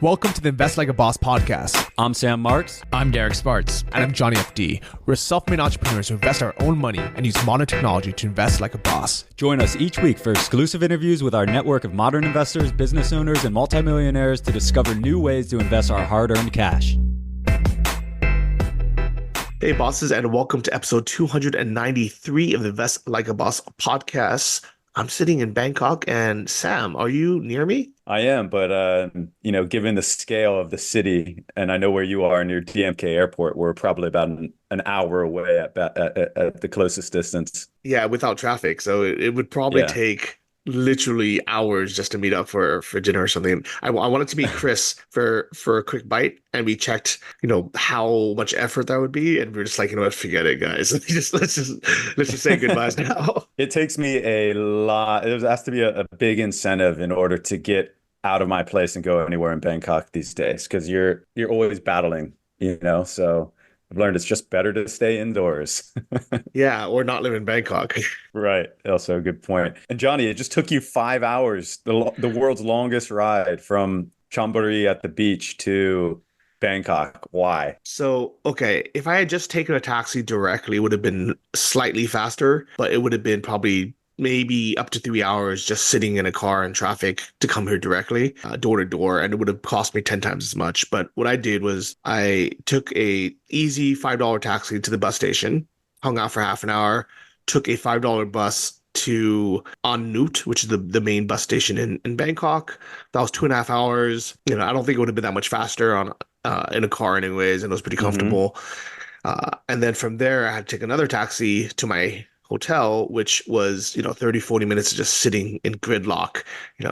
Welcome to the Invest Like a Boss podcast. I'm Sam Marks. I'm Derek Sparts. And I'm Johnny FD. We're self-made entrepreneurs who invest our own money and use modern technology to invest like a boss. Join us each week for exclusive interviews with our network of modern investors, business owners, and multimillionaires to discover new ways to invest our hard-earned cash. Hey, bosses, and welcome to episode 293 of the Invest Like a Boss podcast. I'm sitting in Bangkok, and Sam, are you near me? I am, but given the scale of the city, and I know where you are near DMK Airport, we're probably about an hour away at the closest distance. Yeah, without traffic. So it would probably take literally hours just to meet up for dinner or something. I wanted to meet Chris for a quick bite, and we checked, how much effort that would be, and we are just like, what, forget it, guys. Let's just say goodbyes now. It takes me a lot. There has to be a big incentive in order to get out of my place and go anywhere in Bangkok these days, because you're always battling, so I've learned it's just better to stay indoors. Yeah, or not live in Bangkok. Right. Also a good point. And Johnny, it just took you 5 hours, the world's longest ride from Chonburi at the beach to Bangkok. Why? So, okay, if I had just taken a taxi directly, it would have been slightly faster, but it would have been probably maybe up to 3 hours just sitting in a car in traffic to come here directly, door to door, and it would have cost me 10 times as much. But what I did was I took a easy $5 taxi to the bus station, hung out for half an hour, took a $5 bus to An Nut, which is the main bus station in Bangkok. That was 2.5 hours. I don't think it would have been that much faster in a car anyways, and it was pretty comfortable. And then from there, I had to take another taxi to my hotel, which was 30-40 minutes of just sitting in gridlock,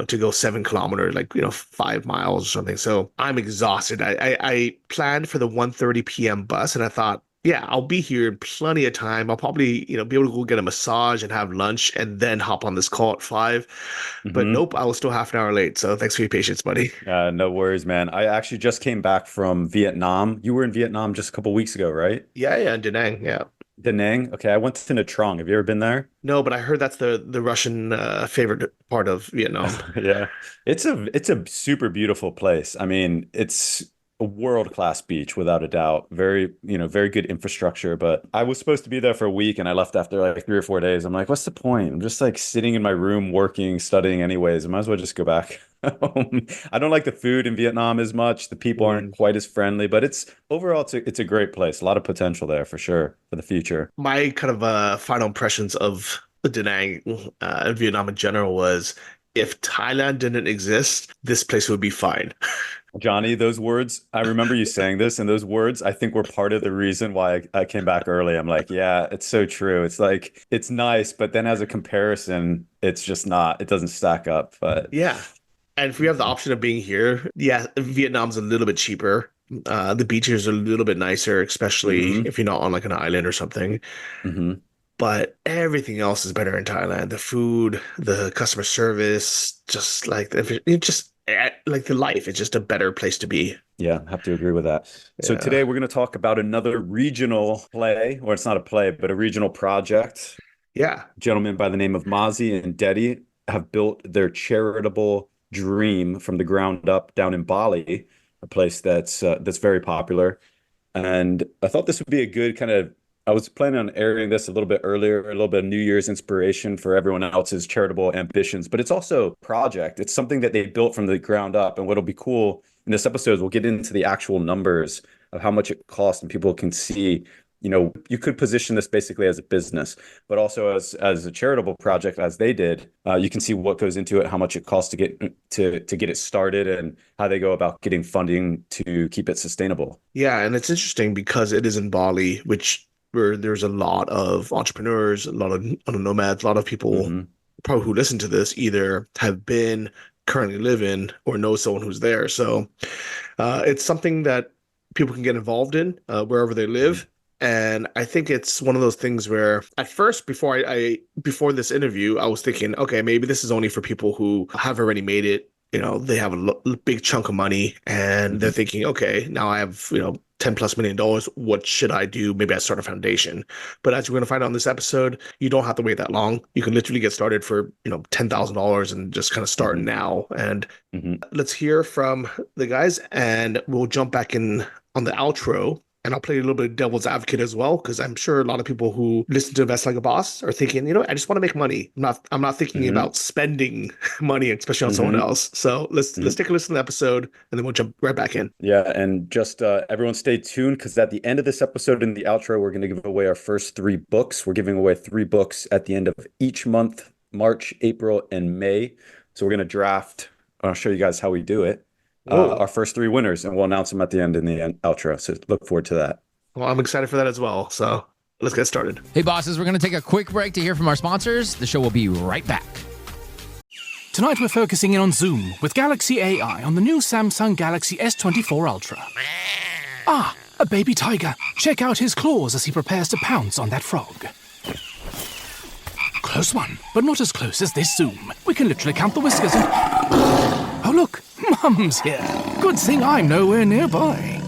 to go 7 kilometers, 5 miles or something. So I'm exhausted. I planned for the 1:30 p.m. bus, and I thought, yeah, I'll be here in plenty of time. I'll probably be able to go get a massage and have lunch and then hop on this call at 5. But nope, I was still half an hour late. So thanks for your patience, buddy. No worries, man. I actually just came back from Vietnam. You were in Vietnam just a couple weeks ago, right? Yeah, in Da Nang, yeah. Da Nang? Okay, I went to Nha Trang. Have you ever been there? No, but I heard that's the Russian favorite part of Vietnam. Yeah, it's a super beautiful place. I mean, it's a world-class beach without a doubt. Very, very good infrastructure. But I was supposed to be there for a week, and I left after like 3 or 4 days. I'm like, what's the point? I'm just like sitting in my room working, studying anyways. I might as well just go back home. I don't like the food in Vietnam as much. The people aren't quite as friendly, but overall it's a great place. A lot of potential there for sure for the future. My kind of final impressions of Da Nang and Vietnam in general was, if Thailand didn't exist, this place would be fine. Johnny, those words, I remember you saying this, and those words, I think, were part of the reason why I came back early. I'm like, yeah, it's so true. It's like, it's nice, but then as a comparison, it's just not, it doesn't stack up. But yeah. And if we have the option of being here, yeah, Vietnam's a little bit cheaper. The beaches are a little bit nicer, especially if you're not on like an island or something. But everything else is better in Thailand. The food, the customer service, just like the life, it's just a better place to be. Yeah, I have to agree with that. Yeah. So today we're going to talk about another regional play, or it's not a play, but a regional project. Yeah. Gentlemen by the name of Mazi and Dedy have built their charitable dream from the ground up down in Bali, a place that's very popular. And I thought this would be a good kind of, I was planning on airing this a little bit earlier, a little bit of New Year's inspiration for everyone else's charitable ambitions, but it's also a project. It's something that they built from the ground up. And what'll be cool in this episode, we'll get into the actual numbers of how much it costs, and people can see, you could position this basically as a business, but also as a charitable project, as they did. You can see what goes into it, how much it costs to get it started, and how they go about getting funding to keep it sustainable. Yeah, and it's interesting because it is in Bali, where there's a lot of entrepreneurs, a lot of nomads, a lot of people probably who listen to this either have been, currently live in, or know someone who's there. So it's something that people can get involved in wherever they live. And I think it's one of those things where at first, before this interview, I was thinking, okay, maybe this is only for people who have already made it. They have a big chunk of money, and they're thinking, okay, now I have, $10+ million, what should I do? Maybe I start a foundation. But as we're going to find out in this episode, you don't have to wait that long. You can literally get started for, $10,000 and just kind of start Hmm. now. And Hmm. let's hear from the guys, and we'll jump back in on the outro. And I'll play a little bit of devil's advocate as well, because I'm sure a lot of people who listen to Invest Like a Boss are thinking, I just want to make money. I'm not thinking Hmm. about spending money, especially on someone Hmm. else. So let's take a listen to the episode, and then we'll jump right back in. Yeah, and just everyone stay tuned because at the end of this episode in the outro, we're going to give away our first three books. We're giving away three books at the end of each month, March, April, and May. So we're going to draft. I'll show you guys how we do it. Whoa. Our first three winners, and we'll announce them at the end in the outro. So look forward to that. Well, I'm excited for that as well. So let's get started. Hey, bosses, we're going to take a quick break to hear from our sponsors. The show will be right back. Tonight we're focusing in on Zoom with Galaxy AI on the new Samsung Galaxy S24 Ultra. Ah, a baby tiger. Check out his claws as he prepares to pounce on that frog. Close one, but not as close as this Zoom. We can literally count the whiskers and... Oh look, Mum's here. Good thing I'm nowhere nearby.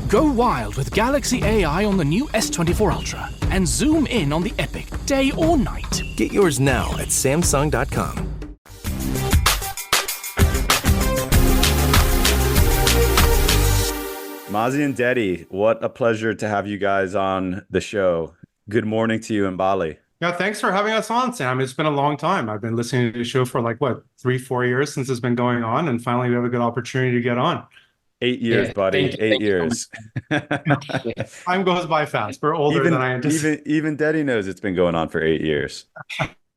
Go wild with Galaxy AI on the new S24 Ultra and zoom in on the epic day or night. Get yours now at Samsung.com. Mazi and Dedy, what a pleasure to have you guys on the show. Good morning to you in Bali. Yeah, thanks for having us on, Sam. It's been a long time. I've been listening to the show for 3-4 years since it's been going on, and finally we have a good opportunity to get on. 8 years, buddy. Thank you. 8 years. Time goes by fast. We're older than I anticipated. Even Dedy knows it's been going on for 8 years.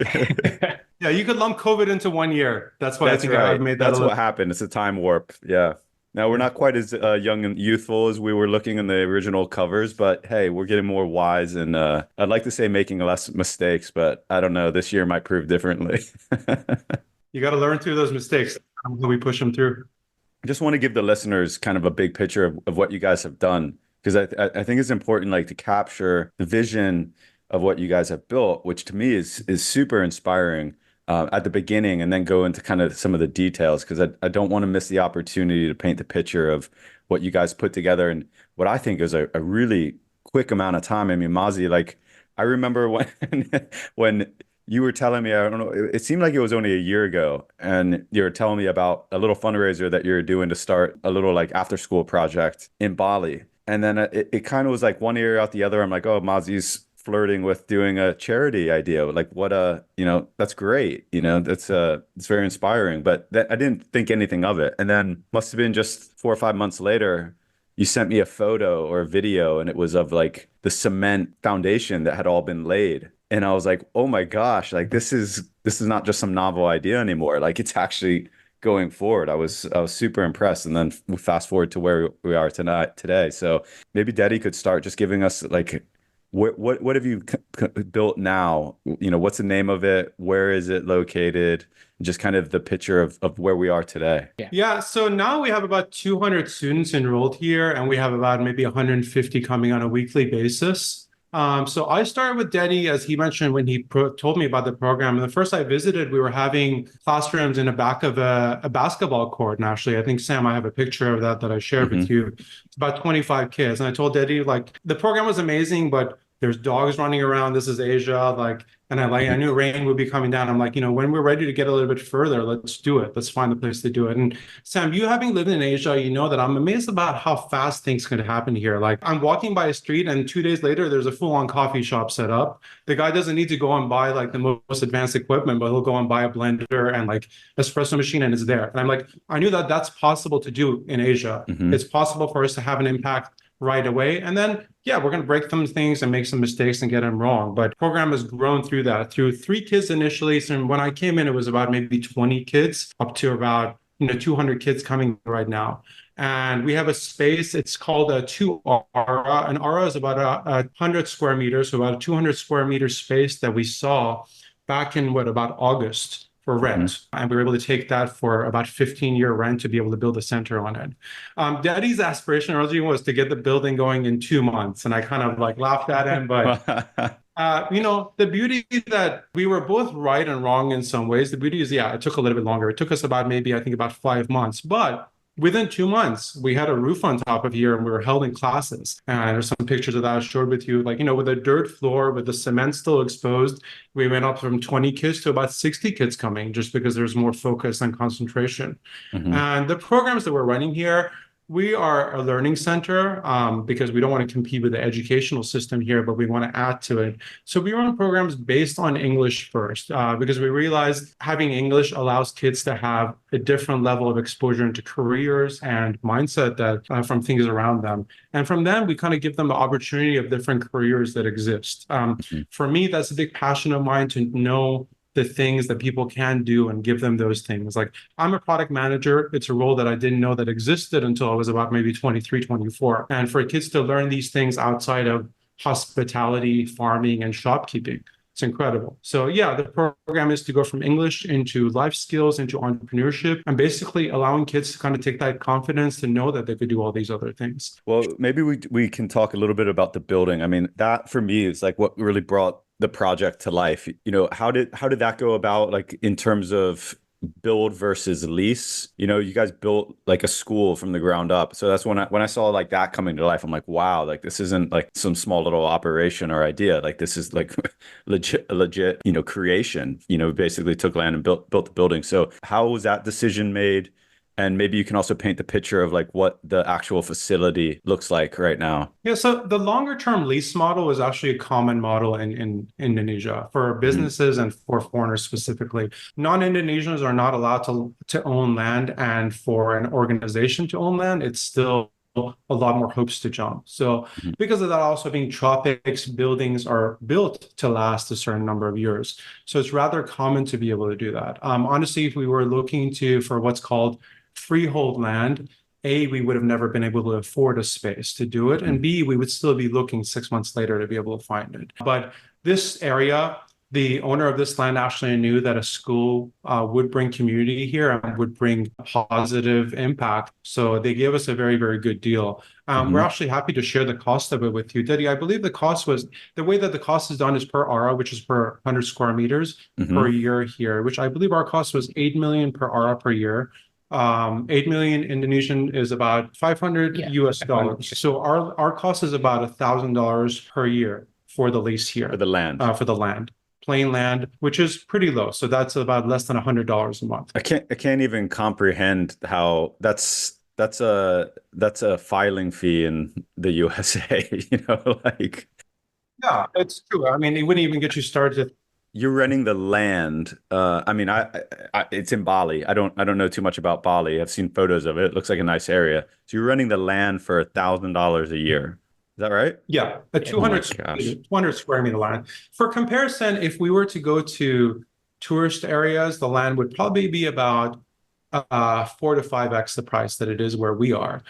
Yeah, you could lump COVID into 1 year. That's why I think right. I've made that. That's what happened. It's a time warp. Yeah. Now we're not quite as young and youthful as we were looking in the original covers, but hey, we're getting more wise, and I'd like to say making less mistakes, but I don't know. This year might prove differently. You got to learn through those mistakes. We push them through. I just want to give the listeners kind of a big picture of what you guys have done, because I think it's important to capture the vision of what you guys have built, which to me is super inspiring at the beginning, and then go into kind of some of the details, because I don't want to miss the opportunity to paint the picture of what you guys put together and what I think is a really quick amount of time. I mean, Mazi, I remember when you were telling me, I don't know, it seemed like it was only a year ago, and you were telling me about a little fundraiser that you're doing to start a little after school project in Bali. And then it kind of was one ear out the other. I'm like, oh, Mazi's flirting with doing a charity idea. That's great. It's very inspiring, but I didn't think anything of it. And then must have been just 4 or 5 months later, you sent me a photo or a video, and it was of the cement foundation that had all been laid. And I was like, oh my gosh, this is not just some novel idea anymore. It's actually going forward. I was super impressed. And then we fast forward to where we are today. So maybe Dedy could start just giving us what have you built now? What's the name of it? Where is it located? Just kind of the picture of where we are today. Yeah, so now we have about 200 students enrolled here, and we have about maybe 150 coming on a weekly basis. So I started with Dedy, as he mentioned, when he told me about the program. And the first I visited, we were having classrooms in the back of a basketball court. And actually, I think, Sam, I have a picture of that I shared with you. It's about 25 kids. And I told Dedy, the program was amazing, but there's dogs running around. This is Asia. And I knew rain would be coming down. I'm when we're ready to get a little bit further, let's do it. Let's find a place to do it. And Sam, you having lived in Asia, you know that I'm amazed about how fast things can happen here. I'm walking by a street, and 2 days later, there's a full-on coffee shop set up. The guy doesn't need to go and buy the most advanced equipment, but he'll go and buy a blender and espresso machine, and it's there. And I knew that that's possible to do in Asia. It's possible for us to have an impact right away. And then, yeah, we're going to break some things and make some mistakes and get them wrong. But the program has grown through that, through 3 kids initially. So when I came in, it was about maybe 20 kids, up to about 200 kids coming right now. And we have a space, it's called a 2-ARA. An ARA is about 100 square meters, so about a 200 square meter space that we saw back in about August for rent. And we were able to take that for about 15-year rent to be able to build a center on it. Dedy's aspiration originally was to get the building going in 2 months. And I kind of laughed at him, but the beauty that we were both right and wrong in some ways. The beauty is, it took a little bit longer. It took us about 5 months, but within 2 months, we had a roof on top of here and we were holding classes. And there's some pictures of that I showed with you, like, with a dirt floor, with the cement still exposed. We went up from 20 kids to about 60 kids coming just because there's more focus and concentration. And the programs that we're running here, we are a learning center because we don't want to compete with the educational system here, but we want to add to it. So we run programs based on English first because we realized having English allows kids to have a different level of exposure into careers and mindset that from things around them. And from them, we kind of give them the opportunity of different careers that exist. For me, that's a big passion of mine to know the things that people can do and give them those things. Like, I'm a product manager. It's a role that I didn't know that existed until I was about maybe 23, 24. And for kids to learn these things outside of hospitality, farming, and shopkeeping, it's incredible. So yeah, the program is to go from English into life skills, into entrepreneurship, and basically allowing kids to kind of take that confidence to know that they could do all these other things. Well, maybe we can talk a little bit about the building. I mean, that for me is like what really brought the project to life. How did that go about, like in terms of build versus lease? You guys built like a school from the ground up. So that's when I saw like that coming to life, I'm like, wow, like this isn't like some small little operation or idea. Like this is like legit, creation. Basically took land and built the building. So how was that decision made? And maybe you can also paint the picture of like what the actual facility looks like right now. Yeah, so the longer term lease model is actually a common model in Indonesia for businesses and for foreigners specifically. Non-Indonesians are not allowed to own land, and for an organization to own land, it's still a lot more hoops to jump. So because of that, also being tropics, buildings are built to last a certain number of years. So it's rather common to be able to do that. Honestly, if we were looking for what's called freehold land, A, we would have never been able to afford a space to do it. And B, we would still be looking 6 months later to be able to find it. But this area, the owner of this land actually knew that a school would bring community here and would bring positive impact. So they gave us a very, very good deal. We're actually happy to share the cost of it with you. Dedy, I believe the way that the cost is done is per ARA, which is per 100 square meters per year here, which I believe our cost was 8 million per ARA per year. 8 million Indonesian is about 500 US dollars. So our cost is about $1,000 per year for the lease here. For the land. Plain land, which is pretty low. So that's about less than $100 a month. I can't even comprehend how that's a filing fee in the USA, like. Yeah, it's true. I mean, it wouldn't even get you started. You're renting the land. I mean, it's in Bali. I don't know too much about Bali. I've seen photos of it. It looks like a nice area. So you're renting the land for $1,000 a year. Is that right? Yeah, a 200 square meter land. For comparison, if we were to go to tourist areas, the land would probably be about 4 to 5x the price that it is where we are.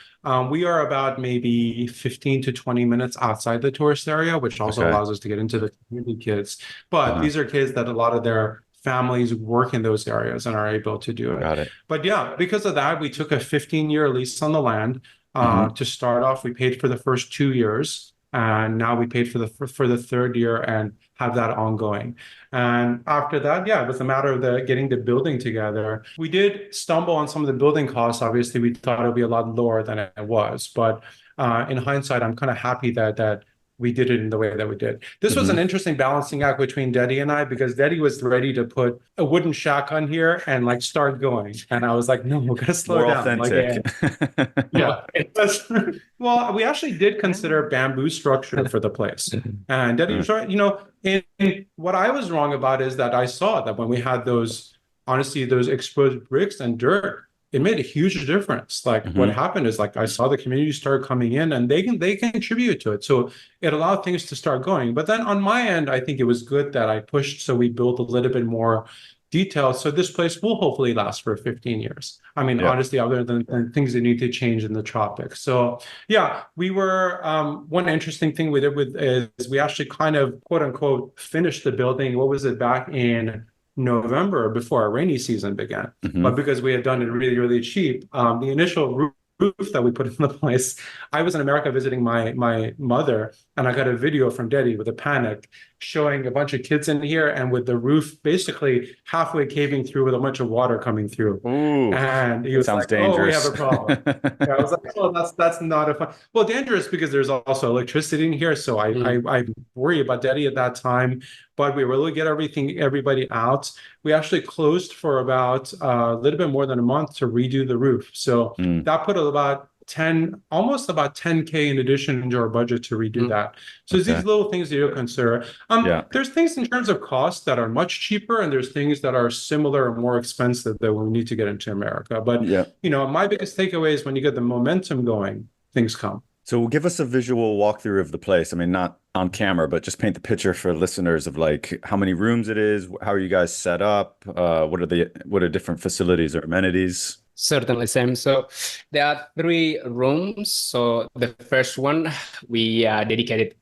We are about maybe 15 to 20 minutes outside the tourist area, which also allows us to get into the community kids. But these are kids that a lot of their families work in those areas and are able to do it. Got it. But yeah, because of that, we took a 15-year lease on the land. To start off, we paid for the first 2 years, and now we paid for the third year and have that ongoing. And after that, yeah, it was a matter of getting the building together. We did stumble on some of the building costs. Obviously, we thought it would be a lot lower than it was, but in hindsight, I'm kind of happy that we did it in the way that we did. This was an interesting balancing act between Dedy and I, because Dedy was ready to put a wooden shack on here and like start going. And I was like, no, we're gonna slow More down. authentic. Yeah. Well, we actually did consider bamboo structure for the place. And Dedy was right. In what I was wrong about is that I saw that when we had those exposed bricks and dirt, it made a huge difference. Like what happened is, like, I saw the community start coming in and they contribute to it. So it allowed things to start going. But then on my end, I think it was good that I pushed. So we built a little bit more detail. So this place will hopefully last for 15 years. I mean, honestly, other than things that need to change in the tropics. So yeah, we were, one interesting thing we did is we actually kind of quote unquote finished the building. What was it, back in November before our rainy season began? But because we had done it really, really cheap, the initial roof roof that we put in the place. I was in America visiting my mother, and I got a video from Dedy with a panic showing a bunch of kids in here and with the roof basically halfway caving through with a bunch of water coming through. Ooh, And he that was sounds like, "Oh, we have dangerous. a problem." Yeah, I was like, "Oh, that's not a fun." Well, dangerous because there's also electricity in here, so I worry about Dedy at that time. But we were able to get everybody out. We actually closed for about a little bit more than a month to redo the roof. So Mm, that put almost about 10K in addition into our budget to redo that. So it's these okay. little things that you consider. Yeah. There's things in terms of cost that are much cheaper, and there's things that are similar or more expensive that we need to get into America. But Yeah. my biggest takeaway is when you get the momentum going, things come. So give us a visual walkthrough of the place. I mean, not on camera, but just paint the picture for listeners of like how many rooms it is, how are you guys set up, what are different facilities or amenities? Certainly, Sam. So there are 3 rooms. So the first one we dedicated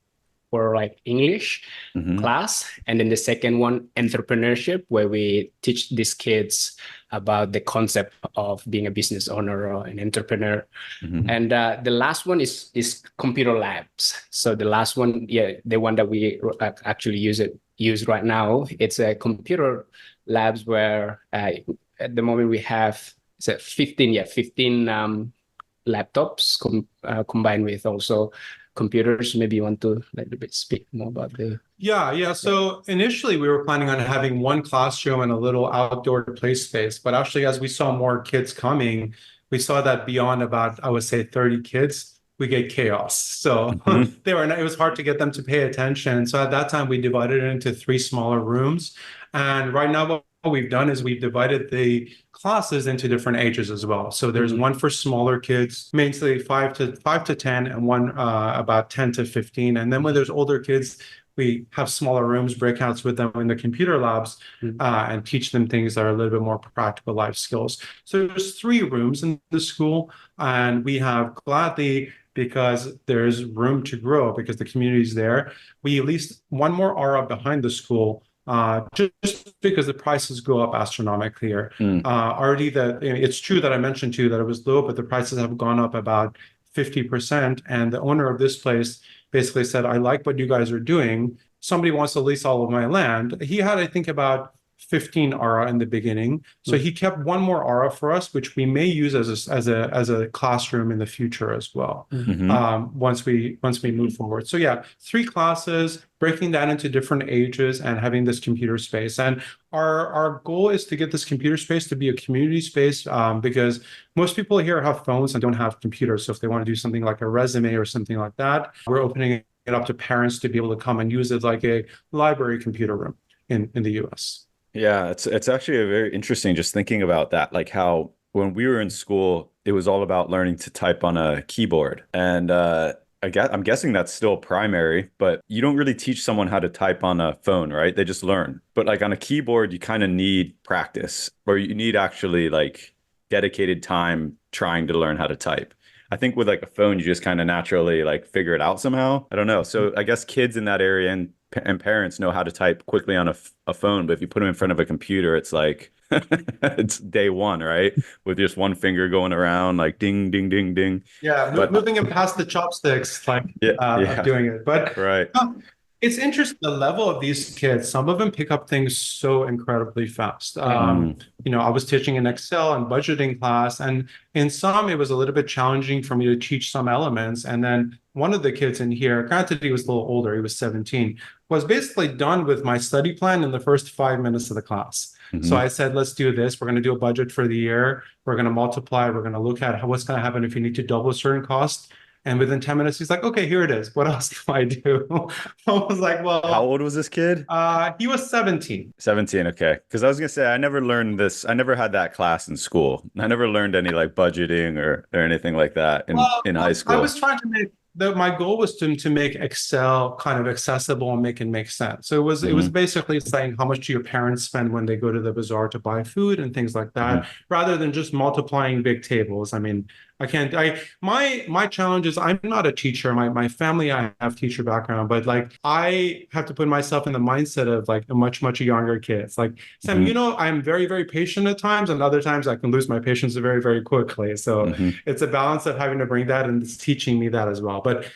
for like English Hmm. class, and then the second one, entrepreneurship, where we teach these kids about the concept of being a business owner or an entrepreneur. Hmm. And the last one is computer labs. So the last one, the one that we actually use right now, it's a computer labs where at the moment we have 15 laptops combined with also computers. Maybe you want to a little bit speak more about the. Yeah. So initially we were planning on having one classroom and a little outdoor play space. But actually, as we saw more kids coming, we saw that beyond about, I would say, 30 kids, we get chaos. So Mhm. it was hard to get them to pay attention. So at that time, we divided it into 3 smaller rooms. And right now, what we've done is we've divided the classes into different ages as well. So there's one for smaller kids, mainly 5 to 10, and one about 10 to 15. And then when there's older kids, we have smaller rooms, breakouts with them in the computer labs, and teach them things that are a little bit more practical life skills. So there's 3 rooms in the school, and we have gladly, because there's room to grow, because the community's there, we leased one more aura behind the school, just because the prices go up astronomically here. Already it's true that I mentioned to you that it was low, but the prices have gone up about 50%. And the owner of this place basically said, "I like what you guys are doing. Somebody wants to lease all of my land." He had, I think, about 15 ARA in the beginning. So he kept one more ARA for us, which we may use as a classroom in the future as well, once we move forward. So yeah, 3 classes, breaking that into different ages and having this computer space. And our goal is to get this computer space to be a community space, because most people here have phones and don't have computers. So if they want to do something like a resume or something like that, we're opening it up to parents to be able to come and use it like a library computer room in the US. Yeah, it's actually a very interesting just thinking about that, like how when we were in school, it was all about learning to type on a keyboard. And I'm guessing that's still primary, but you don't really teach someone how to type on a phone, right? They just learn. But like on a keyboard, you kind of need practice, or you need actually like dedicated time trying to learn how to type. I think with like a phone, you just kind of naturally like figure it out somehow. I don't know. So I guess kids in that area and parents know how to type quickly on a phone, but if you put them in front of a computer, it's like it's day one, right? With just one finger going around like ding, ding, ding, ding. Yeah, But moving them past the chopsticks, like yeah, of doing it. But right. it's interesting the level of these kids. Some of them pick up things so incredibly fast. I was teaching in Excel and budgeting class, and in some it was a little bit challenging for me to teach some elements. And then one of the kids in here, granted he was a little older, he was 17, was basically done with my study plan in the first 5 minutes of the class. So I said, let's do this. We're going to do a budget for the year. We're going to multiply. We're going to look at what's going to happen if you need to double a certain cost. And within 10 minutes, he's like, okay, here it is. What else do I do? I was like, well, How old was this kid? He was 17. 17, okay. Because I was gonna say I never learned this. I never had that class in school. I never learned any like budgeting or anything like that in high school. I was trying to make my goal was to make Excel kind of accessible and make it make sense. So it was basically saying how much do your parents spend when they go to the bazaar to buy food and things like that, rather than just multiplying big tables. I mean, my challenge is I'm not a teacher. My family, I have teacher background, but like I have to put myself in the mindset of like a much younger kid. It's like, Sam, I'm very, very patient at times, and other times I can lose my patience very, very quickly. So it's a balance of having to bring that, and it's teaching me that as well. But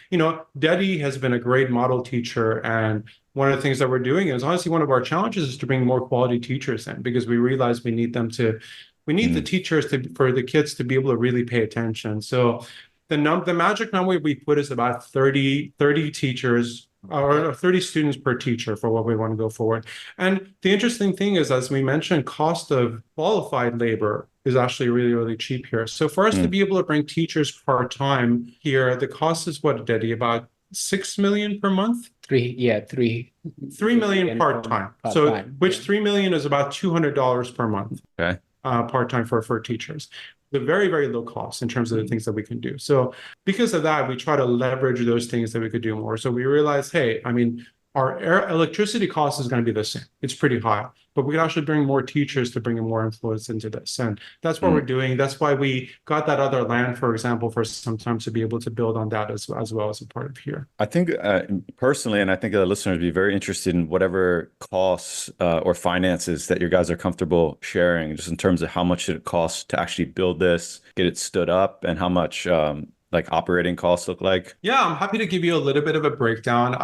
Dedy has been a great model teacher, and one of the things that we're doing is honestly one of our challenges is to bring more quality teachers in, because we realize we need the teachers for the kids to be able to really pay attention. So the magic number we put is about 30 teachers or 30 students per teacher for what we want to go forward. And the interesting thing is, as we mentioned, cost of qualified labor is actually really, really cheap here. So for us to be able to bring teachers part-time here, the cost is what, Dedy, about 6 million per month? 3 million part-time. So which 3 million is about $200 per month. Okay. Part-time for teachers. The very, very low cost in terms of the things that we can do. So because of that, we try to leverage those things that we could do more. So we realize, hey, I mean, our electricity cost is going to be the same. It's pretty high, but we could actually bring more teachers to bring more influence into this. And that's what we're doing. That's why we got that other land, for example, for some time to be able to build on that as well as a part of here. I think personally, and I think the listeners would be very interested in whatever costs or finances that you guys are comfortable sharing, just in terms of how much it costs to actually build this, get it stood up, and how much like operating costs look like? Yeah, I'm happy to give you a little bit of a breakdown.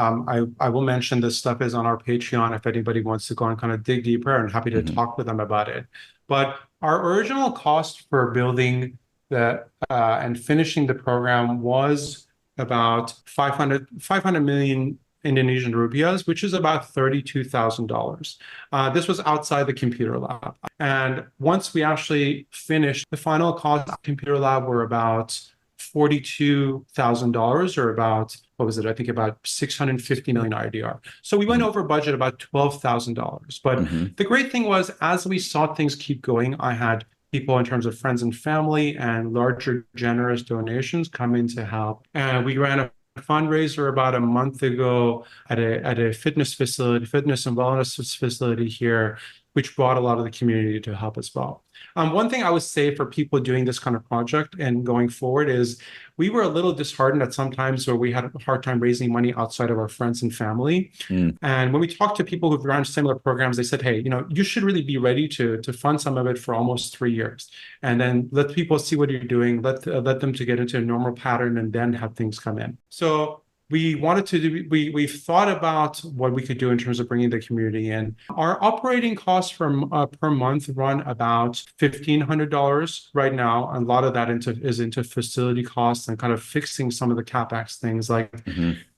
I will mention this stuff is on our Patreon if anybody wants to go and kind of dig deeper, and happy to talk with them about it. But our original cost for building and finishing the program was about 500 million Indonesian rupiahs, which is about $32,000. This was outside the computer lab. And once we actually finished, the final cost of the computer lab were about $42,000, or about, what was it? I think about 650 million IDR. So we went over budget about $12,000. But the great thing was, as we saw things keep going, I had people in terms of friends and family and larger generous donations come in to help. And we ran a fundraiser about a month ago at a fitness and wellness facility here, which brought a lot of the community to help as well. One thing I would say for people doing this kind of project and going forward is we were a little disheartened at some times where we had a hard time raising money outside of our friends and family. And when we talked to people who've run similar programs, they said, hey, you should really be ready to fund some of it for almost 3 years. And then let people see what you're doing, let them to get into a normal pattern, and then have things come in. So we've thought about what we could do in terms of bringing the community in. Our operating costs per month run about $1,500 right now. And a lot of that is into facility costs and kind of fixing some of the CapEx things. Like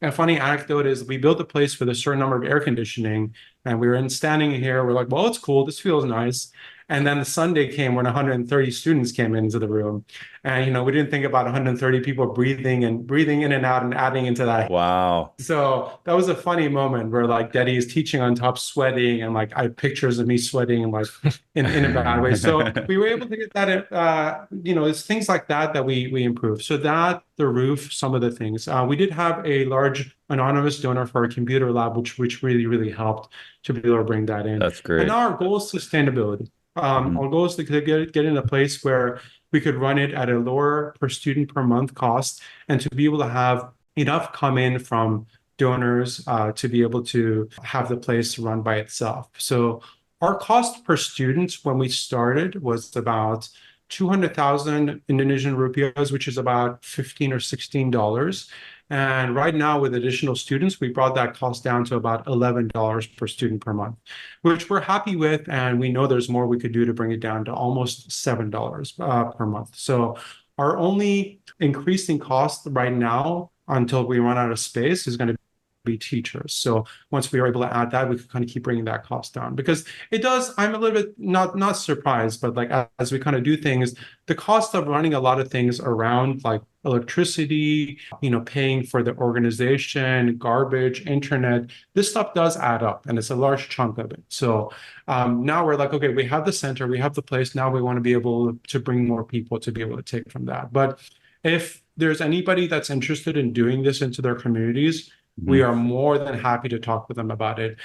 a funny anecdote is we built a place with a certain number of air conditioning, and we were standing here. We're like, well, it's cool. This feels nice. And then the Sunday came when 130 students came into the room. And, we didn't think about 130 people breathing in and out and adding into that. Wow. So that was a funny moment where like Dedy is teaching on top, sweating, and like I have pictures of me sweating and like in a bad way. So we were able to get that, it's things like that we improved. So that, the roof, some of the things. We did have a large anonymous donor for our computer lab, which really, really helped to be able to bring that in. That's great. And now our goal is sustainability. Our goal is to get in a place where we could run it at a lower per student per month cost, and to be able to have enough come in from donors to be able to have the place run by itself. So our cost per student when we started was about 200,000 Indonesian rupiahs, which is about $15 or $16. And right now, with additional students, we brought that cost down to about $11 per student per month, which we're happy with. And we know there's more we could do to bring it down to almost $7 per month. So our only increasing cost right now, until we run out of space, is going to be teachers. So once we are able to add that, we can kind of keep bringing that cost down, because it does. I'm a little bit not surprised, but like as we kind of do things, the cost of running a lot of things around like electricity, paying for the organization, garbage, internet, this stuff does add up, and it's a large chunk of it. So now we're like, okay, we have the center, we have the place. Now we want to be able to bring more people to be able to take from that. But if there's anybody that's interested in doing this into their communities, we are more than happy to talk with them about it.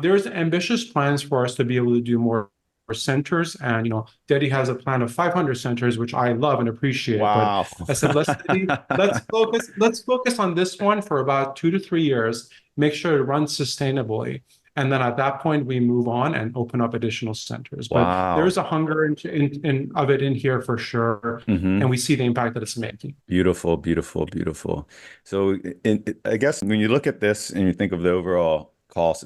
There's ambitious plans for us to be able to do more centers, and Dedy has a plan of 500 centers, which I love and appreciate. Wow. But I said, let's focus on this one for about 2 to 3 years, make sure it runs sustainably. And then at that point, we move on and open up additional centers. But Wow. there is a hunger of it in here for sure. And we see the impact that it's making. Beautiful, beautiful, beautiful. So I guess when you look at this and you think of the overall cost,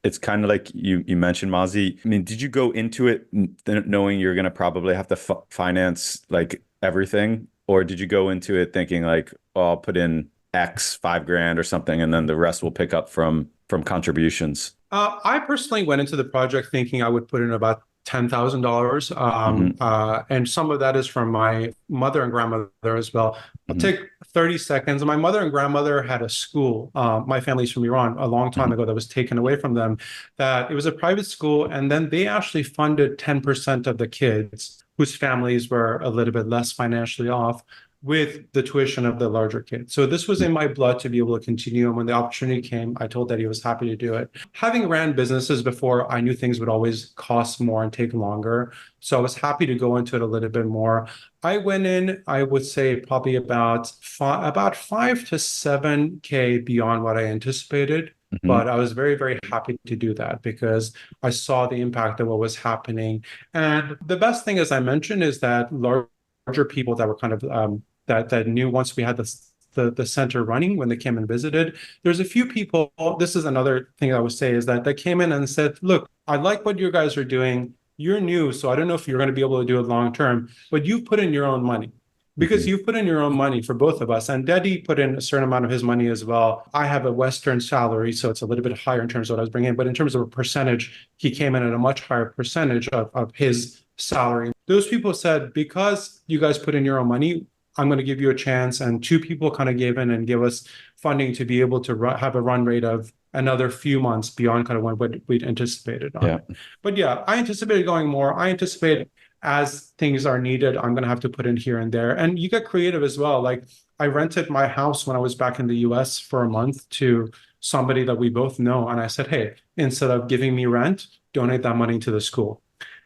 it's kind of like you mentioned, Mazi. I mean, did you go into it knowing you're going to probably have to finance like everything? Or did you go into it thinking like, oh, I'll put in X, $5,000 or something, and then the rest will pick up from contributions? I personally went into the project thinking I would put in about $10,000. And some of that is from my mother and grandmother as well. I'll take 30 seconds. My mother and grandmother had a school. My family's from Iran a long time ago that was taken away from them. That it was a private school. And then they actually funded 10% of the kids whose families were a little bit less financially off with the tuition of the larger kids. So this was in my blood to be able to continue. And when the opportunity came, I told Dedy I was happy to do it. Having ran businesses before, I knew things would always cost more and take longer. So I was happy to go into it a little bit more. I went in, I would say probably about 5 to 7K beyond what I anticipated. But I was very, very happy to do that because I saw the impact of what was happening. And the best thing, as I mentioned, is that larger people that were kind of that knew once we had the center running when they came and visited. There's a few people, this is another thing I would say, is that they came in and said, look, I like what you guys are doing. You're new, so I don't know if you're going to be able to do it long term, but you've put in your own money. Because you've put in your own money for both of us. And Dedy put in a certain amount of his money as well. I have a Western salary, so it's a little bit higher in terms of what I was bringing in. But in terms of a percentage, he came in at a much higher percentage of his salary. Those people said, because you guys put in your own money, I'm going to give you a chance. And 2 people kind of gave in and give us funding to be able to have a run rate of another few months beyond kind of what we'd anticipated on it. But yeah, I anticipated going more. I anticipate as things are needed, I'm going to have to put in here and there. And you get creative as well. Like I rented my house when I was back in the US for a month to somebody that we both know. And I said, hey, instead of giving me rent, donate that money to the school.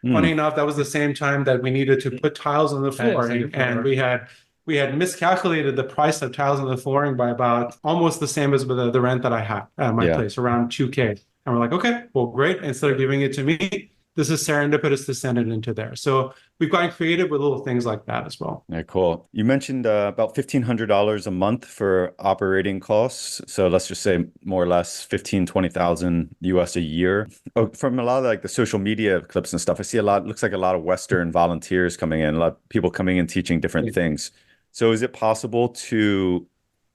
Funny enough, that was the same time that we needed to put tiles on the flooring, and we had miscalculated the price of tiles on the flooring by about almost the same as the rent that I had at my place, around 2K. And we're like, okay, well, great. Instead of giving it to me, this is serendipitous to send it into there. So we've gotten creative with little things like that as well. Yeah, cool. You mentioned about $1,500 a month for operating costs. So let's just say more or less 15, 20,000 US a year. Oh, from a lot of like the social media clips and stuff, I see looks like a lot of Western volunteers coming in, a lot of people coming in teaching different things. So is it possible to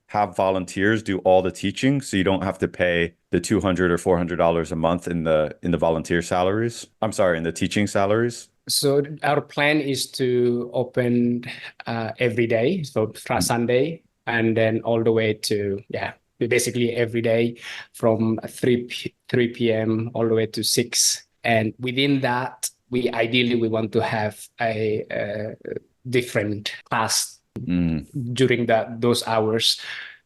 have volunteers do all the teaching so you don't have to pay the $200 or $400 a month in the volunteer salaries? I'm sorry, in the teaching salaries? So our plan is to open every day, so Sunday, and then all the way to, basically every day from 3 p.m. all the way to 6. And within that, we want to have a different class during those hours.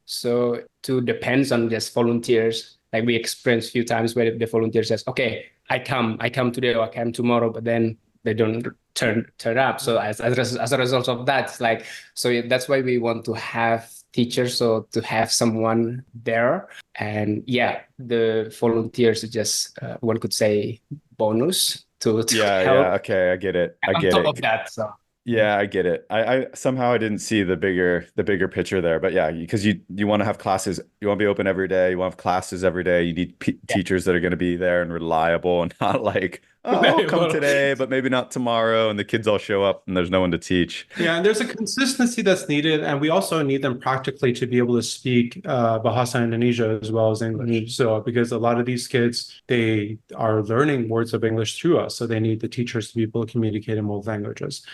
So it depends on just volunteers. Like we experienced a few times where the volunteer says, okay, I come today or I come tomorrow, but then they don't turn up. So as a result of that, it's like, so that's why we want to have teachers, so to have someone there. And the volunteers are just, one could say, bonus to help. Yeah, okay, I get it. On top of that, so. Yeah, I get it. I somehow I didn't see the bigger picture there, but yeah, because you want to have classes, you want to be open every day, you want to have classes every day, you need teachers that are going to be there and reliable and not like, oh, I'll come today, but maybe not tomorrow, and the kids all show up and there's no one to teach. Yeah, and there's a consistency that's needed, and we also need them practically to be able to speak Bahasa Indonesia as well as English. So because a lot of these kids, they are learning words of English through us, so they need the teachers to be able to communicate in both languages.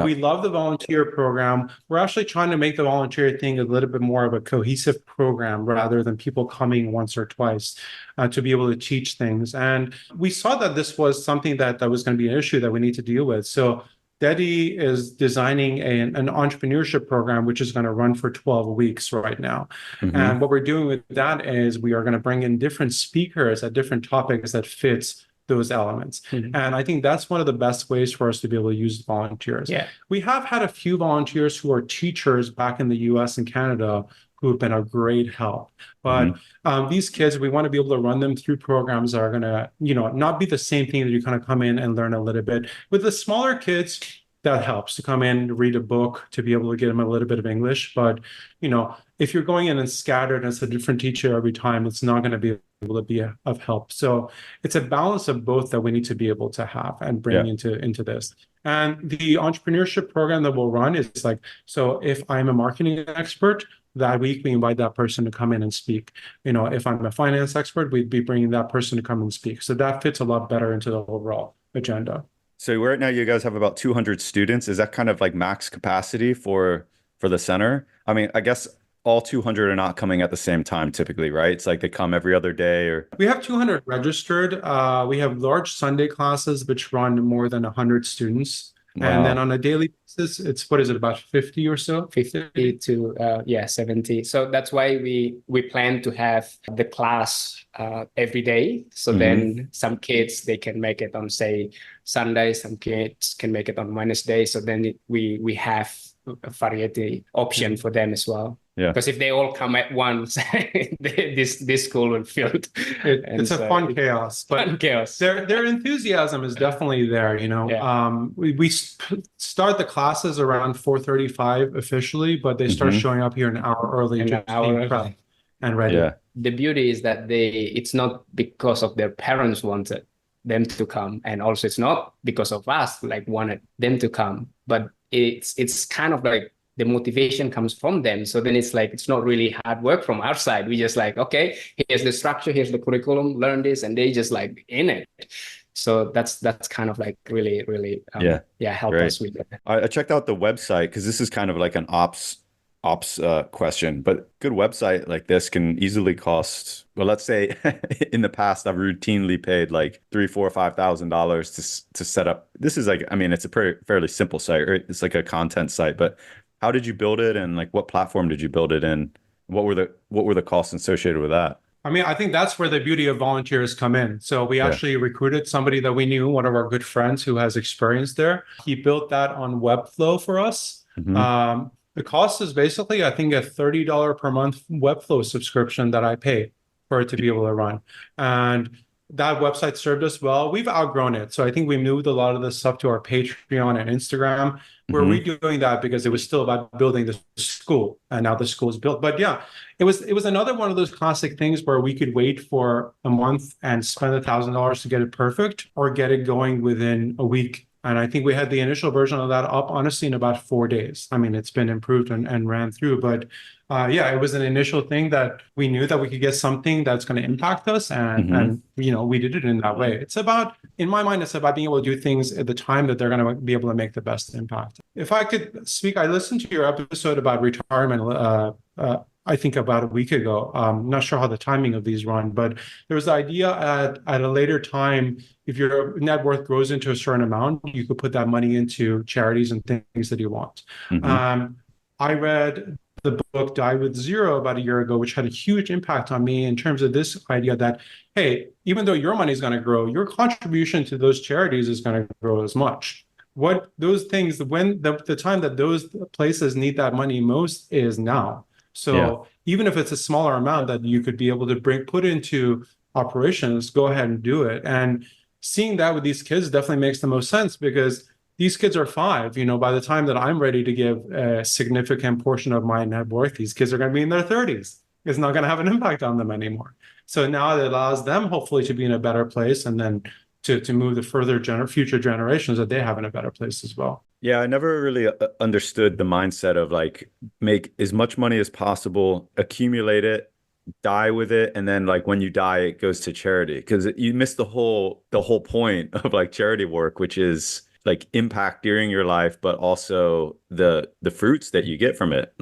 We love the volunteer program. We're actually trying to make the volunteer thing a little bit more of a cohesive program rather than people coming once or twice to be able to teach things. And we saw that this was something that was going to be an issue that we need to deal with. So Dedy is designing an entrepreneurship program, which is going to run for 12 weeks right now. And what we're doing with that is we are going to bring in different speakers at different topics that fits those elements. And I think that's one of the best ways for us to be able to use volunteers. Yeah. We have had a few volunteers who are teachers back in the US and Canada who have been a great help. But these kids, we want to be able to run them through programs that are going to, not be the same thing that you kind of come in and learn a little bit. With the smaller kids, that helps to come in, read a book, to be able to get them a little bit of English. But, if you're going in and scattered and it's a different teacher every time, it's not going to be able to be of help. So it's a balance of both that we need to be able to have and bring into this. And the entrepreneurship program that we'll run is like, so if I'm a marketing expert, that week we invite that person to come in and speak. If I'm a finance expert, we'd be bringing that person to come and speak. So that fits a lot better into the overall agenda. So right now you guys have about 200 students. Is that kind of like max capacity for the center? I mean, I guess all 200 are not coming at the same time typically, right? It's like they come every other day or... We have 200 registered. We have large Sunday classes, which run more than 100 students. Wow. And then on a daily basis, it's, what is it, about 50 or so? 50 to 70. So that's why we plan to have the class every day. So then some kids, they can make it on, say, Sunday. Some kids can make it on Wednesday. So then we have a variety option for them as well. Yeah. Because if they all come at once, this school will fill. It's a fun chaos. But fun chaos. Their enthusiasm is definitely there. We start the classes around 4:35 officially, but they start showing up here an hour early and ready. Yeah. The beauty is that it's not because of their parents wanted them to come, and also it's not because of us wanted them to come, but it's kind of like the motivation comes from them. So then it's not really hard work from our side. We just okay, here's the structure, here's the curriculum, learn this, and they just in it. So that's kind of really, really help us with it. I checked out the website because this is kind of like an ops question, but good website like this can easily cost, well, let's say in the past I've routinely paid $3,000, $4,000, $5,000 to set up. This is it's a fairly simple site, right? It's like a content site, but how did you build it, and what platform did you build it in? What were the costs associated with that? I think that's where the beauty of volunteers come in. So we actually recruited somebody that we knew, one of our good friends who has experience there. He built that on Webflow for us. The cost is basically, I think, a $30 per month Webflow subscription that I pay for it to be able to run. And that website served us well. We've outgrown it. So I think we moved a lot of this stuff to our Patreon and Instagram. We're redoing that because it was still about building the school, and now the school is built. But yeah, it was another one of those classic things where we could wait for a month and spend $1,000 to get it perfect, or get it going within a week. And I think we had the initial version of that up, honestly, in about 4 days. It's been improved and ran through. But it was an initial thing that we knew that we could get something that's going to impact us. And we did it in that way. It's about, in my mind, it's about being able to do things at the time that they're going to be able to make the best impact. If I could speak, I listened to your episode about retirement, I think about a week ago. I'm not sure how the timing of these run, but there was the idea at a later time, if your net worth grows into a certain amount, you could put that money into charities and things that you want. I read the book Die with Zero about a year ago, which had a huge impact on me in terms of this idea that, hey, even though your money is going to grow, your contribution to those charities is going to grow as much. What those things, when the time that those places need that money most is now. So even if it's a smaller amount that you could be able to put into operations, go ahead and do it. And seeing that with these kids definitely makes the most sense, because these kids are 5. By the time that I'm ready to give a significant portion of my net worth, these kids are going to be in their 30s. It's not going to have an impact on them anymore. So now it allows them hopefully to be in a better place, and then to move the future generations that they have in a better place as well. Yeah, I never really understood the mindset of make as much money as possible, accumulate it, die with it, and then when you die, it goes to charity, because you miss the whole point of charity work, which is impact during your life, but also the fruits that you get from it.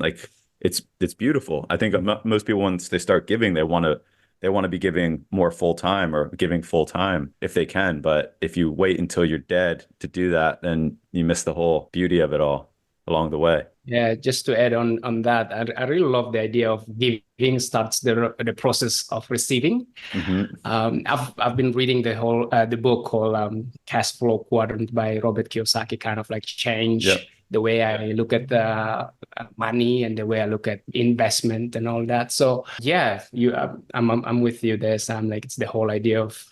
It's beautiful. I think most people, once they start giving, they want to they want to be giving more full time or giving full time if they can. But if you wait until you're dead to do that, then you miss the whole beauty of it all along the way. Yeah, just to add on that, I really love the idea of giving starts the process of receiving. I've been reading the book called Cash Flow Quadrant by Robert Kiyosaki, kind of like change the way I look at the money and the way I look at investment and all that. So yeah, I'm with you there, Sam. Like it's the whole idea of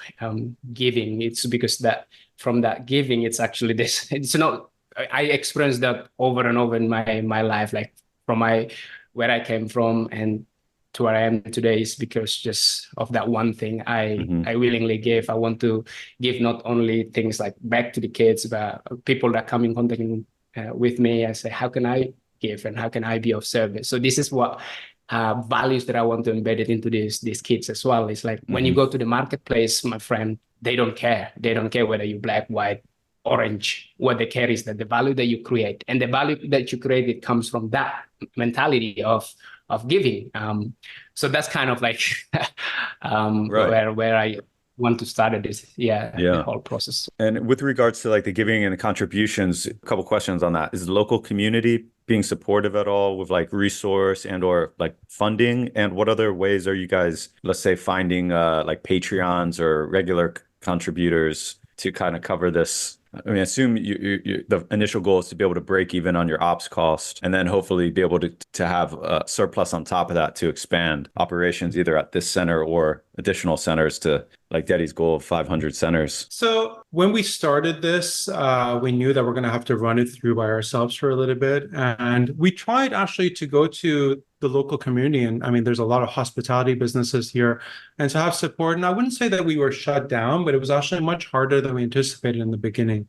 giving. It's because that from that giving, it's actually this. It's not. I experienced that over and over in my life, like from where I came from and to where I am today is because just of that one thing I willingly give. I want to give not only things like back to the kids, but people that come in contact with me. I say, how can I give and how can I be of service? So this is what values that I want to embed it into these kids as well. It's like when you go to the marketplace, my friend, they don't care. They don't care whether you're black, white, orange. What they care is that the value that you create, and the value that you create, it comes from that mentality of giving. So that's kind of like where I want to start the whole process. And with regards to like the giving and the contributions, a couple questions on that. Is the local community being supportive at all with like resource and or like funding? And what other ways are you guys, let's say, finding like Patreons or regular contributors to kind of cover this? I mean, I assume the initial goal is to be able to break even on your ops cost and then hopefully be able to have a surplus on top of that to expand operations either at this center or additional centers to like Dedy's goal of 500 centers. So when we started this, we knew that we're going to have to run it through by ourselves for a little bit. And we tried actually to go to the local community. And I mean, there's a lot of hospitality businesses here and to have support. And I wouldn't say that we were shut down, but it was actually much harder than we anticipated in the beginning.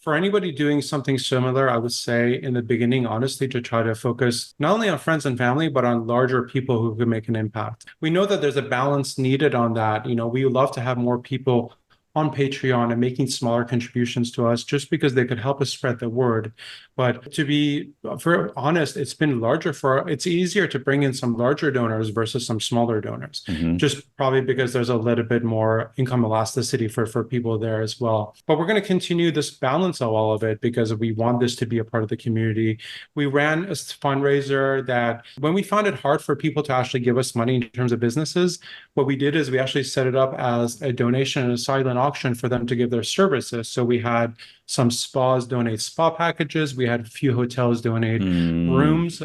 For anybody doing something similar, I would say in the beginning, honestly, to try to focus not only on friends and family, but on larger people who can make an impact. We know that there's a balance needed on that. You know, we would love to have more people on Patreon and making smaller contributions to us just because they could help us spread the word. But to be for honest, it's easier to bring in some larger donors versus some smaller donors, just probably because there's a little bit more income elasticity for people there as well. But we're going to continue this balance of all of it because we want this to be a part of the community. We ran a fundraiser that when we found it hard for people to actually give us money in terms of businesses, what we did is we actually set it up as a donation and a silent auction for them to give their services. So we had some spas donate spa packages. We had a few hotels donate rooms.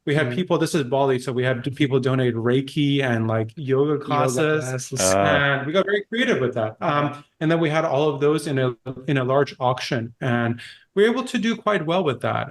We had people, this is Bali, so we had people donate Reiki and like yoga classes. And we got very creative with that. And then we had all of those in a large auction. And we were able to do quite well with that.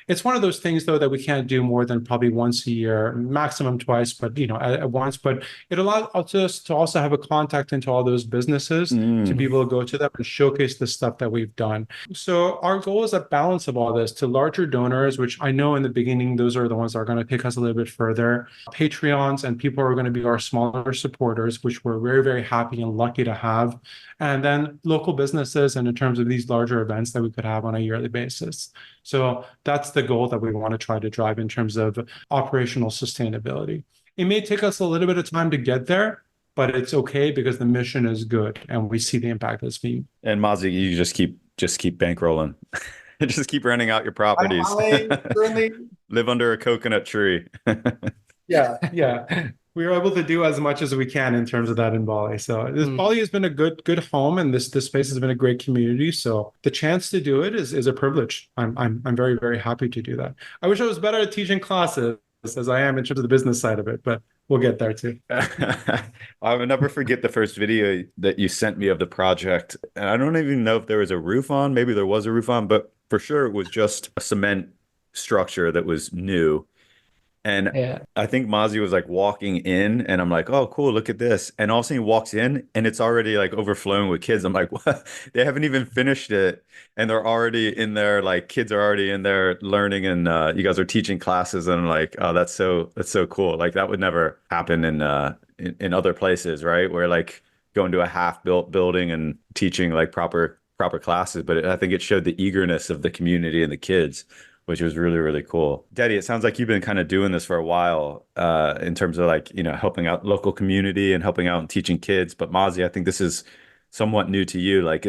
It's one of those things, though, that we can't do more than probably once a year, maximum twice, but at once. But it allowed us to also have a contact into all those businesses to be able to go to them and showcase the stuff that we've done. So our goal is a balance of all this to larger donors, which I know in the beginning, those are the ones that are going to take us a little bit further. Patreons and people who are going to be our smaller supporters, which we're very, very happy and lucky to have. And then local businesses and in terms of these larger events that we could have on a yearly basis. So that's the goal that we want to try to drive in terms of operational sustainability. It may take us a little bit of time to get there, but it's okay because the mission is good and we see the impact that's being. And Mazi, you just keep bankrolling. Just keep renting out your properties. Live under a coconut tree. Yeah. We were able to do as much as we can in terms of that in Bali. So Bali has been a good home, and this space has been a great community. So the chance to do it is a privilege. I'm very, very happy to do that. I wish I was better at teaching classes as I am in terms of the business side of it, but we'll get there too. I will never forget the first video that you sent me of the project. And I don't even know if there was a roof on. Maybe there was a roof on, but for sure it was just a cement structure that was new. And I think Mazi was like walking in and I'm like, oh, cool, look at this. And all of a sudden he walks in and it's already like overflowing with kids. I'm like, what? They haven't even finished it. And they're already in there, like kids are already in there learning and you guys are teaching classes. And I'm like, oh, that's so cool. Like that would never happen in other places, right? Where like going to a half-built building and teaching like proper classes. But I think it showed the eagerness of the community and the kids which was really, really cool. Dedy, it sounds like you've been kind of doing this for a while, in terms of like, helping out local community and helping out and teaching kids. But Mazi, I think this is somewhat new to you. Like,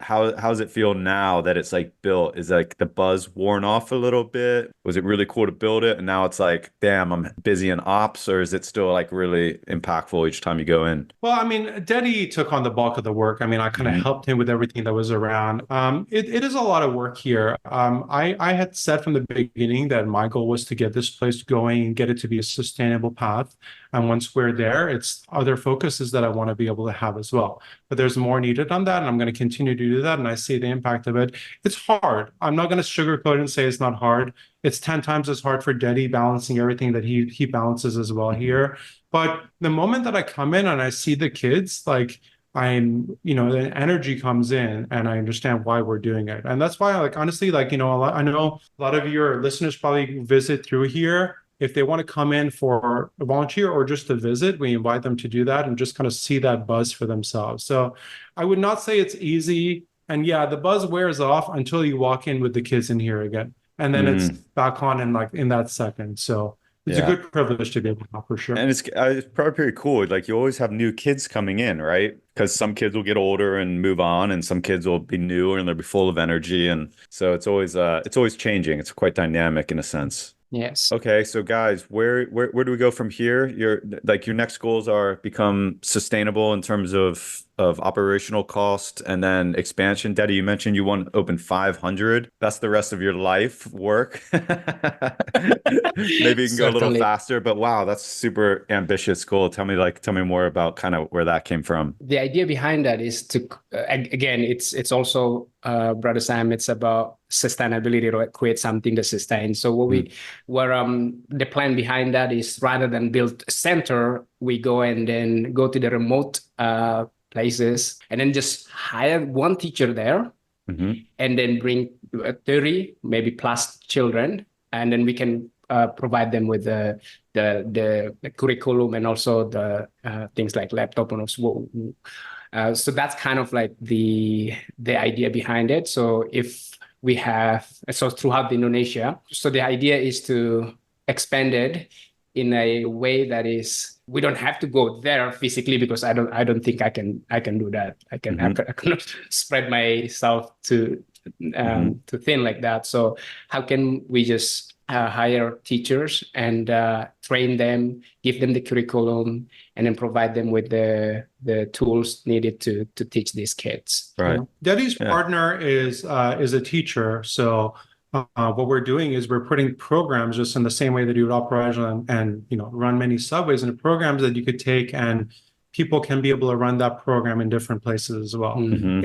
how does it feel now that it's like built? Is like the buzz worn off a little bit? Was it really cool to build it? And now it's like, damn, I'm busy in ops, or is it still like really impactful each time you go in? Well, I mean, Dedy took on the bulk of the work. I mean, I kind of helped him with everything that was around. It is a lot of work here. I had said from the beginning that my goal was to get this place going and get it to be a sustainable path. And once we're there, it's other focuses that I want to be able to have as well. But there's more needed on that, and I'm going to continue to do that. And I see the impact of it. It's hard. I'm not going to sugarcoat and say it's not hard. It's 10 times as hard for Dedy balancing everything that he balances as well here. But the moment that I come in and I see the kids, like the energy comes in and I understand why we're doing it. And that's why, like, honestly, like, I know a lot of your listeners probably visit through here. If they want to come in for a volunteer or just to visit, we invite them to do that and just kind of see that buzz for themselves. So I would not say it's easy. And yeah, the buzz wears off until you walk in with the kids in here again. And then it's back on in that second. So it's a good privilege to be able to have, for sure. And it's probably pretty cool. Like, you always have new kids coming in, right? Because some kids will get older and move on, and some kids will be newer and they'll be full of energy. And so it's always changing. It's quite dynamic in a sense. Yes. Okay, so guys, where do we go from here? Your next goals are become sustainable in terms of operational cost and then expansion. Dedy, you mentioned you want to open 500. That's the rest of your life work. Maybe you can go a little faster, but wow, that's super ambitious goal. Tell me more about kind of where that came from. The idea behind that is to, again, it's also, Brother Sam, it's about sustainability, to create something that sustains. So the plan behind that is, rather than build a center, we go and then go to the remote places and then just hire one teacher there, and then bring 30 maybe plus children, and then we can provide them with the curriculum and also the things like laptop and also. So that's kind of like the idea behind it. So throughout Indonesia, so the idea is to expand it in a way that is, we don't have to go there physically, because I don't think I can do that. I cannot spread myself too thin like that. So how can we just hire teachers and train them, give them the curriculum, and then provide them with the tools needed to teach these kids. Right. Dedy's partner is a teacher. So what we're doing is we're putting programs just in the same way that you would operate and run many subways, and programs that you could take and people can be able to run that program in different places as well.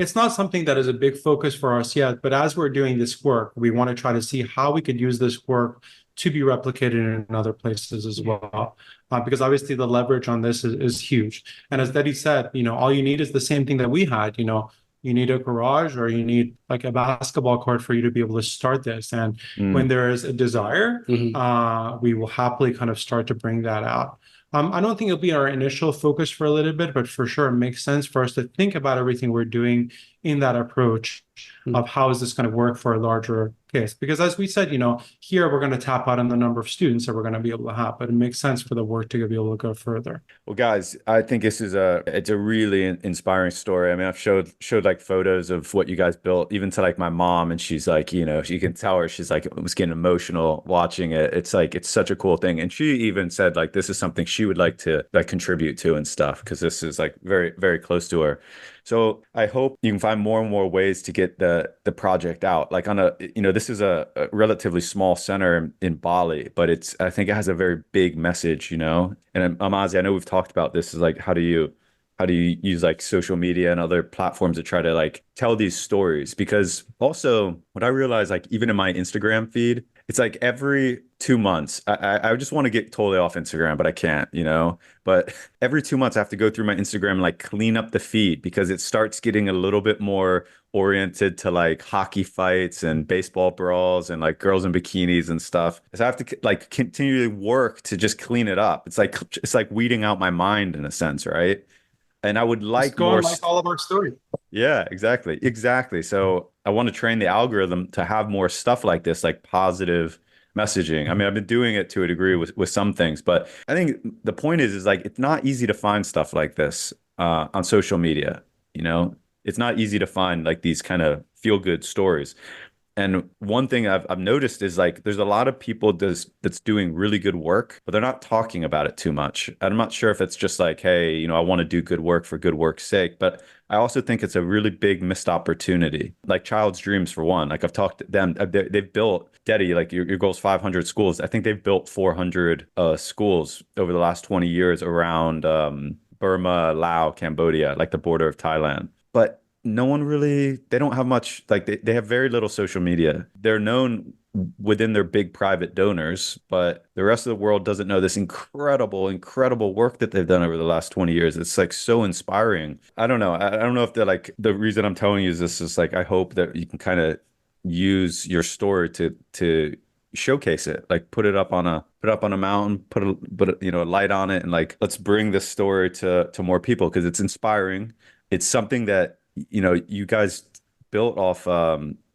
It's not something that is a big focus for us yet, but as we're doing this work, we want to try to see how we could use this work to be replicated in other places as well. Because obviously the leverage on this is huge. And as Dedy said, all you need is the same thing that we had. You need a garage, or you need like a basketball court for you to be able to start this. And when there is a desire, we will happily kind of start to bring that out. I don't think it'll be our initial focus for a little bit, but for sure it makes sense for us to think about everything we're doing in that approach of how is this going to work for a larger case. Because as we said, here we're going to tap out on the number of students that we're going to be able to have, but it makes sense for the work to be able to go further. Well, guys, I think it's a really inspiring story. I mean, I've showed like photos of what you guys built, even to like my mom, and she's like, you can tell her, she's like, was getting emotional watching it. It's like, it's such a cool thing. And she even said like, this is something she would like to like contribute to and stuff, because this is like very, very close to her. So I hope you can find more and more ways to get the project out. Like this is a relatively small center in Bali, but I think it has a very big message, And Mazi, I know we've talked about this, is like, how do you use like social media and other platforms to try to like tell these stories? Because also what I realized, like even in my Instagram feed, it's like every 2 months, I just want to get totally off Instagram, but I can't, but every 2 months I have to go through my Instagram and like clean up the feed, because it starts getting a little bit more oriented to like hockey fights and baseball brawls and like girls in bikinis and stuff. So I have to like continually work to just clean it up. It's like weeding out my mind in a sense, right? And I would like more, like all of our story. Yeah, exactly. So I want to train the algorithm to have more stuff like this, like positive messaging. I mean, I've been doing it to a degree with some things, but I think the point is like it's not easy to find stuff like this on social media. You know, it's not easy to find like these kind of feel good stories. And one thing I've noticed is like there's a lot of people that's doing really good work, but they're not talking about it too much. I'm not sure if it's just like, hey, you know, I want to do good work for good work's sake, but I also think it's a really big missed opportunity. Like Child's Dreams for one. Like I've talked to them, they've built Dedy, like your goal's 500 schools. I think they've built 400 schools over the last 20 years around Burma, Laos, Cambodia, like the border of Thailand. But no one really, they don't have much, like they have very little social media. They're known within their big private donors, but the rest of the world doesn't know this incredible work that they've done over the last 20 years. It's like so inspiring. I don't know. I don't know if they're like, the reason I'm telling you is this is like, I hope that you can kind of use your story to showcase it, like put it up on a mountain, put a light on it, and like let's bring this story to more people because it's inspiring. It's something that you guys built off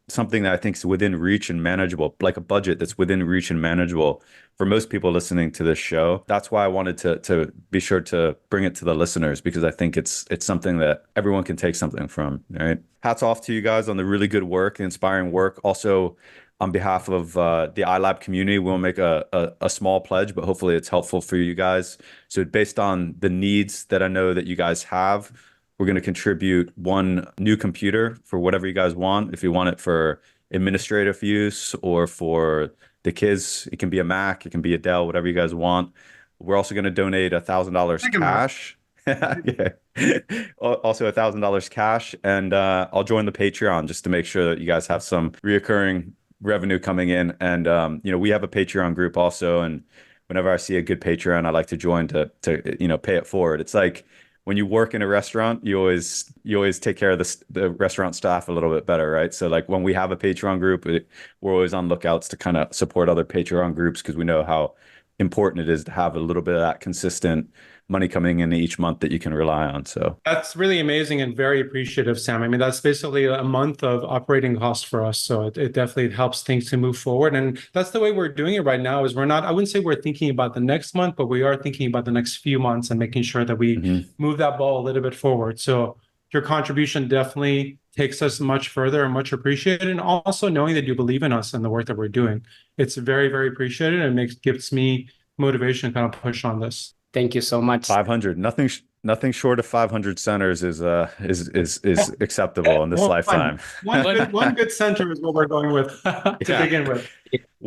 something that I think is within reach and manageable, like a budget that's within reach and manageable for most people listening to this show. That's why I wanted to be sure to bring it to the listeners because I think it's something that everyone can take something from. Right? Hats off to you guys on the really good work, inspiring work. Also, on behalf of the iLab community, we'll make a small pledge, but hopefully it's helpful for you guys. So based on the needs that I know that you guys have, we're going to contribute one new computer for whatever you guys want. If you want it for administrative use or for the kids, it can be a Mac, it can be a Dell, whatever you guys want. We're also going to donate $1,000 cash. Yeah. Also $1,000 cash. And I'll join the Patreon just to make sure that you guys have some reoccurring revenue coming in. And, we have a Patreon group also. And whenever I see a good Patreon, I like to join to pay it forward. It's like, when you work in a restaurant, you always take care of the restaurant staff a little bit better, right? So like when we have a Patreon group, we're always on lookouts to kind of support other Patreon groups because we know how important it is to have a little bit of that consistent money coming in each month that you can rely on. So that's really amazing and very appreciative, Sam. I mean, that's basically a month of operating costs for us. So it definitely helps things to move forward. And that's the way we're doing it right now is we're not, I wouldn't say we're thinking about the next month, but we are thinking about the next few months and making sure that we move that ball a little bit forward. So your contribution definitely takes us much further and much appreciated. And also knowing that you believe in us and the work that we're doing. It's very, very appreciated and gives me motivation to kind of push on this. Thank you so much. 500, nothing short of 500 centers is acceptable in this lifetime. One good center is what we're going with to begin with.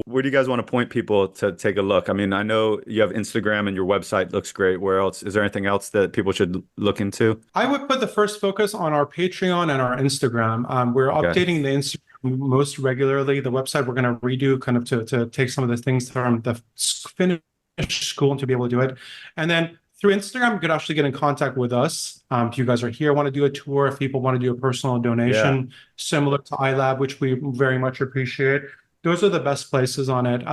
Where do you guys want to point people to take a look? I mean, I know you have Instagram and your website looks great. Where else? Is there anything else that people should look into? I would put the first focus on our Patreon and our Instagram. We're updating the Instagram most regularly. The website we're going to redo kind of to take some of the things from the finished school and to be able to do it. And then through Instagram, you could actually get in contact with us. If you guys are here, want to do a tour, if people want to do a personal donation, similar to iLab, which we very much appreciate. Those are the best places on it.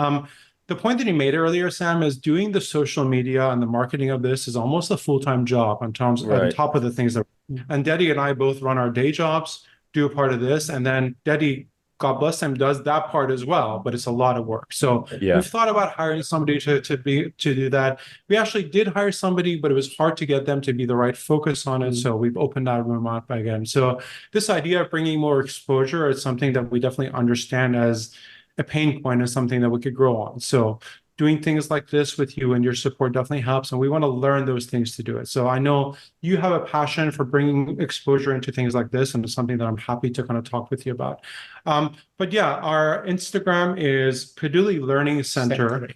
The point that you made earlier, Sam, is doing the social media and the marketing of this is almost a full-time job on top of the things that, and Dedy and I both run our day jobs, do a part of this, and then Dedy, God bless him, does that part as well, but it's a lot of work. So we've thought about hiring somebody to do that. We actually did hire somebody, but it was hard to get them to be the right focus on it. So we've opened that room up again. So this idea of bringing more exposure is something that we definitely understand as a pain point, is something that we could grow on. So doing things like this with you and your support definitely helps. And we want to learn those things to do it. So I know you have a passion for bringing exposure into things like this, and it's something that I'm happy to kind of talk with you about. But yeah, our Instagram is Peduli Learning Center.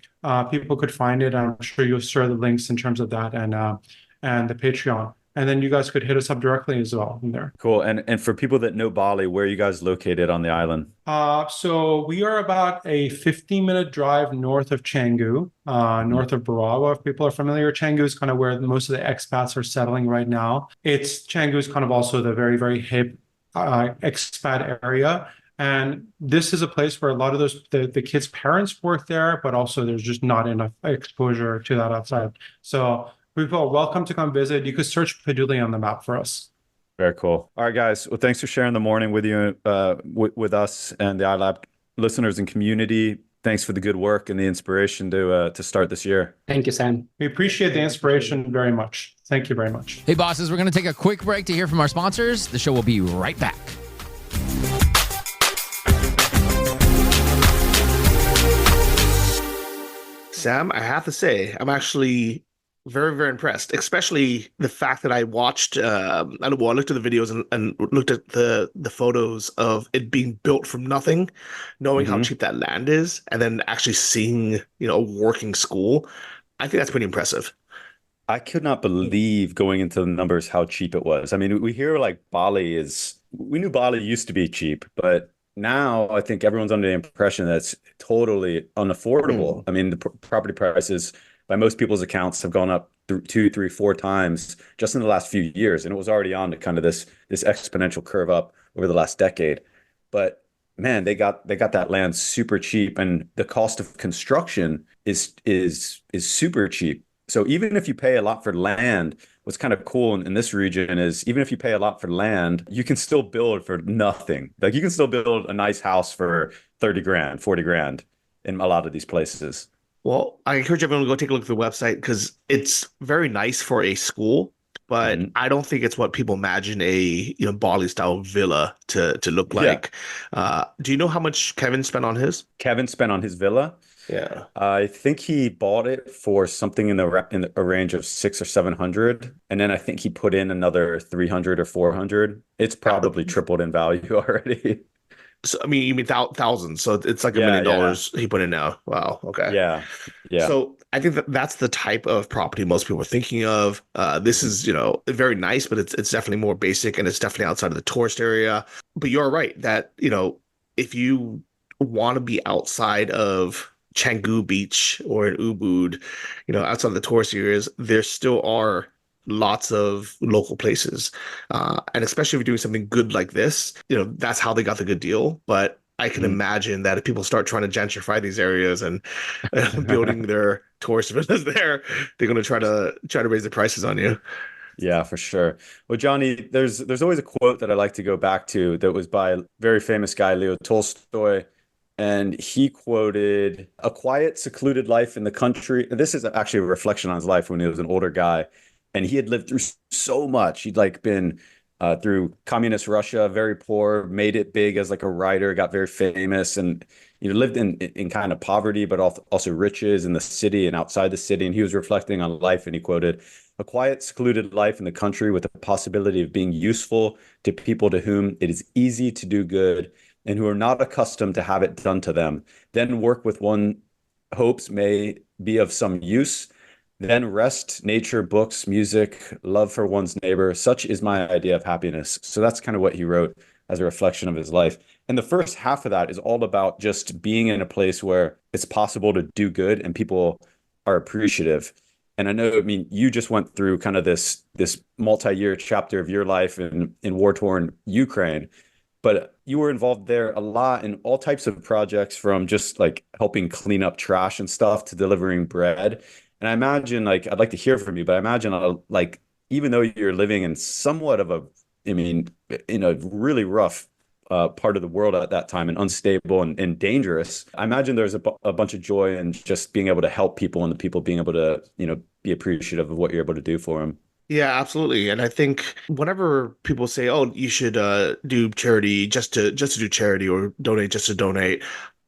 People could find it. I'm sure you'll share the links in terms of that and the Patreon. And then you guys could hit us up directly as well in there. Cool. And for people that know Bali, where are you guys located on the island? So we are about a 15-minute drive north of Canggu, north of Barawa. If people are familiar, Canggu is kind of where most of the expats are settling right now. Canggu is kind of also the very, very hip expat area. And this is a place where a lot of the kids' parents work there, but also there's just not enough exposure to that outside. So people are welcome to come visit. You could search Peduli on the map for us. Very cool. All right, guys. Well, thanks for sharing the morning with you, with us and the iLab listeners and community. Thanks for the good work and the inspiration to start this year. Thank you, Sam. We appreciate the inspiration very much. Thank you very much. Hey, bosses, we're going to take a quick break to hear from our sponsors. The show will be right back. Sam, I have to say, I'm actually very, very impressed, especially the fact that I watched, I looked at the videos and looked at the photos of it being built from nothing, knowing how Mhm. cheap that land is, and then actually seeing, a working school. I think that's pretty impressive. I could not believe going into the numbers how cheap it was. I mean, we hear like we knew Bali used to be cheap, but now I think everyone's under the impression that it's totally unaffordable. I mean, the property prices by most people's accounts have gone up two, three, four times just in the last few years, and it was already on to kind of this exponential curve up over the last decade. But man, they got that land super cheap, and the cost of construction is super cheap. So even if you pay a lot for land, what's kind of cool in this region is even if you pay a lot for land, you can still build for nothing. Like you can still build a nice house for 30 grand, 40 grand in a lot of these places. Well, I encourage everyone to go take a look at the website because it's very nice for a school, but Mhm. I don't think it's what people imagine a Bali style villa to look Yeah. like. Do you know how much Kevin spent on his? Kevin spent on his villa. Yeah. I think he bought it for something in a range of 600 or 700, and then I think he put in another 300 or 400. It's probably tripled in value already. So I mean, you mean thousands? So it's like $1 Yeah, million yeah, he put in now. Wow. Okay. yeah, yeah. So I think that's the type of property most people are thinking of. This Mhm. is, very nice, but it's definitely more basic and it's definitely outside of the tourist area. But you're right that, if you want to be outside of Canggu Beach or in Ubud, outside of the tourist areas, there still are lots of local places. And especially if you're doing something good like this, that's how they got the good deal. But I can Mhm. imagine that if people start trying to gentrify these areas and building their tourist villas there, they're going to try to raise the prices on you. Yeah, for sure. Well, Johnny, there's always a quote that I like to go back to that was by a very famous guy, Leo Tolstoy, and he quoted a quiet, secluded life in the country. And this is actually a reflection on his life when he was an older guy, and he had lived through so much. He'd like been through communist Russia, very poor, made it big as like a writer, got very famous, and lived in kind of poverty, but also riches in the city and outside the city. And he was reflecting on life, and he quoted, "A quiet, secluded life in the country with the possibility of being useful to people to whom it is easy to do good and who are not accustomed to have it done to them. Then work with one hopes may be of some use. Then rest, nature, books, music, love for one's neighbor. Such is my idea of happiness." So that's kind of what he wrote as a reflection of his life. And the first half of that is all about just being in a place where it's possible to do good and people are appreciative. And I know, I mean, you just went through kind of this multi-year chapter of your life in war-torn Ukraine, but you were involved there a lot in all types of projects, from just like helping clean up trash and stuff to delivering bread. And I imagine, like, I'd like to hear from you, but I imagine, like, even though you're living in somewhat of I mean, in a really rough part of the world at that time and unstable and dangerous, I imagine there's a bunch of joy in just being able to help people and the people being able to, be appreciative of what you're able to do for them. Yeah, absolutely. And I think whenever people say, "Oh, you should do charity just to do charity or donate just to donate,"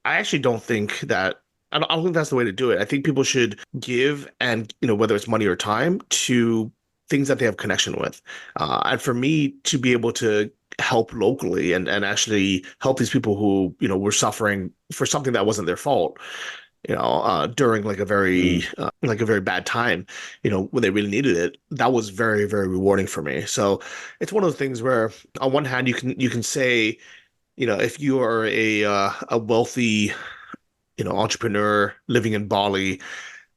I actually don't think that. I don't think that's the way to do it. I think people should give, and whether it's money or time, to things that they have connection with. And for me to be able to help locally and actually help these people who were suffering for something that wasn't their fault, during like a very bad time, when they really needed it, that was very, very rewarding for me. So it's one of those things where on one hand you can say, if you are a wealthy, entrepreneur living in Bali,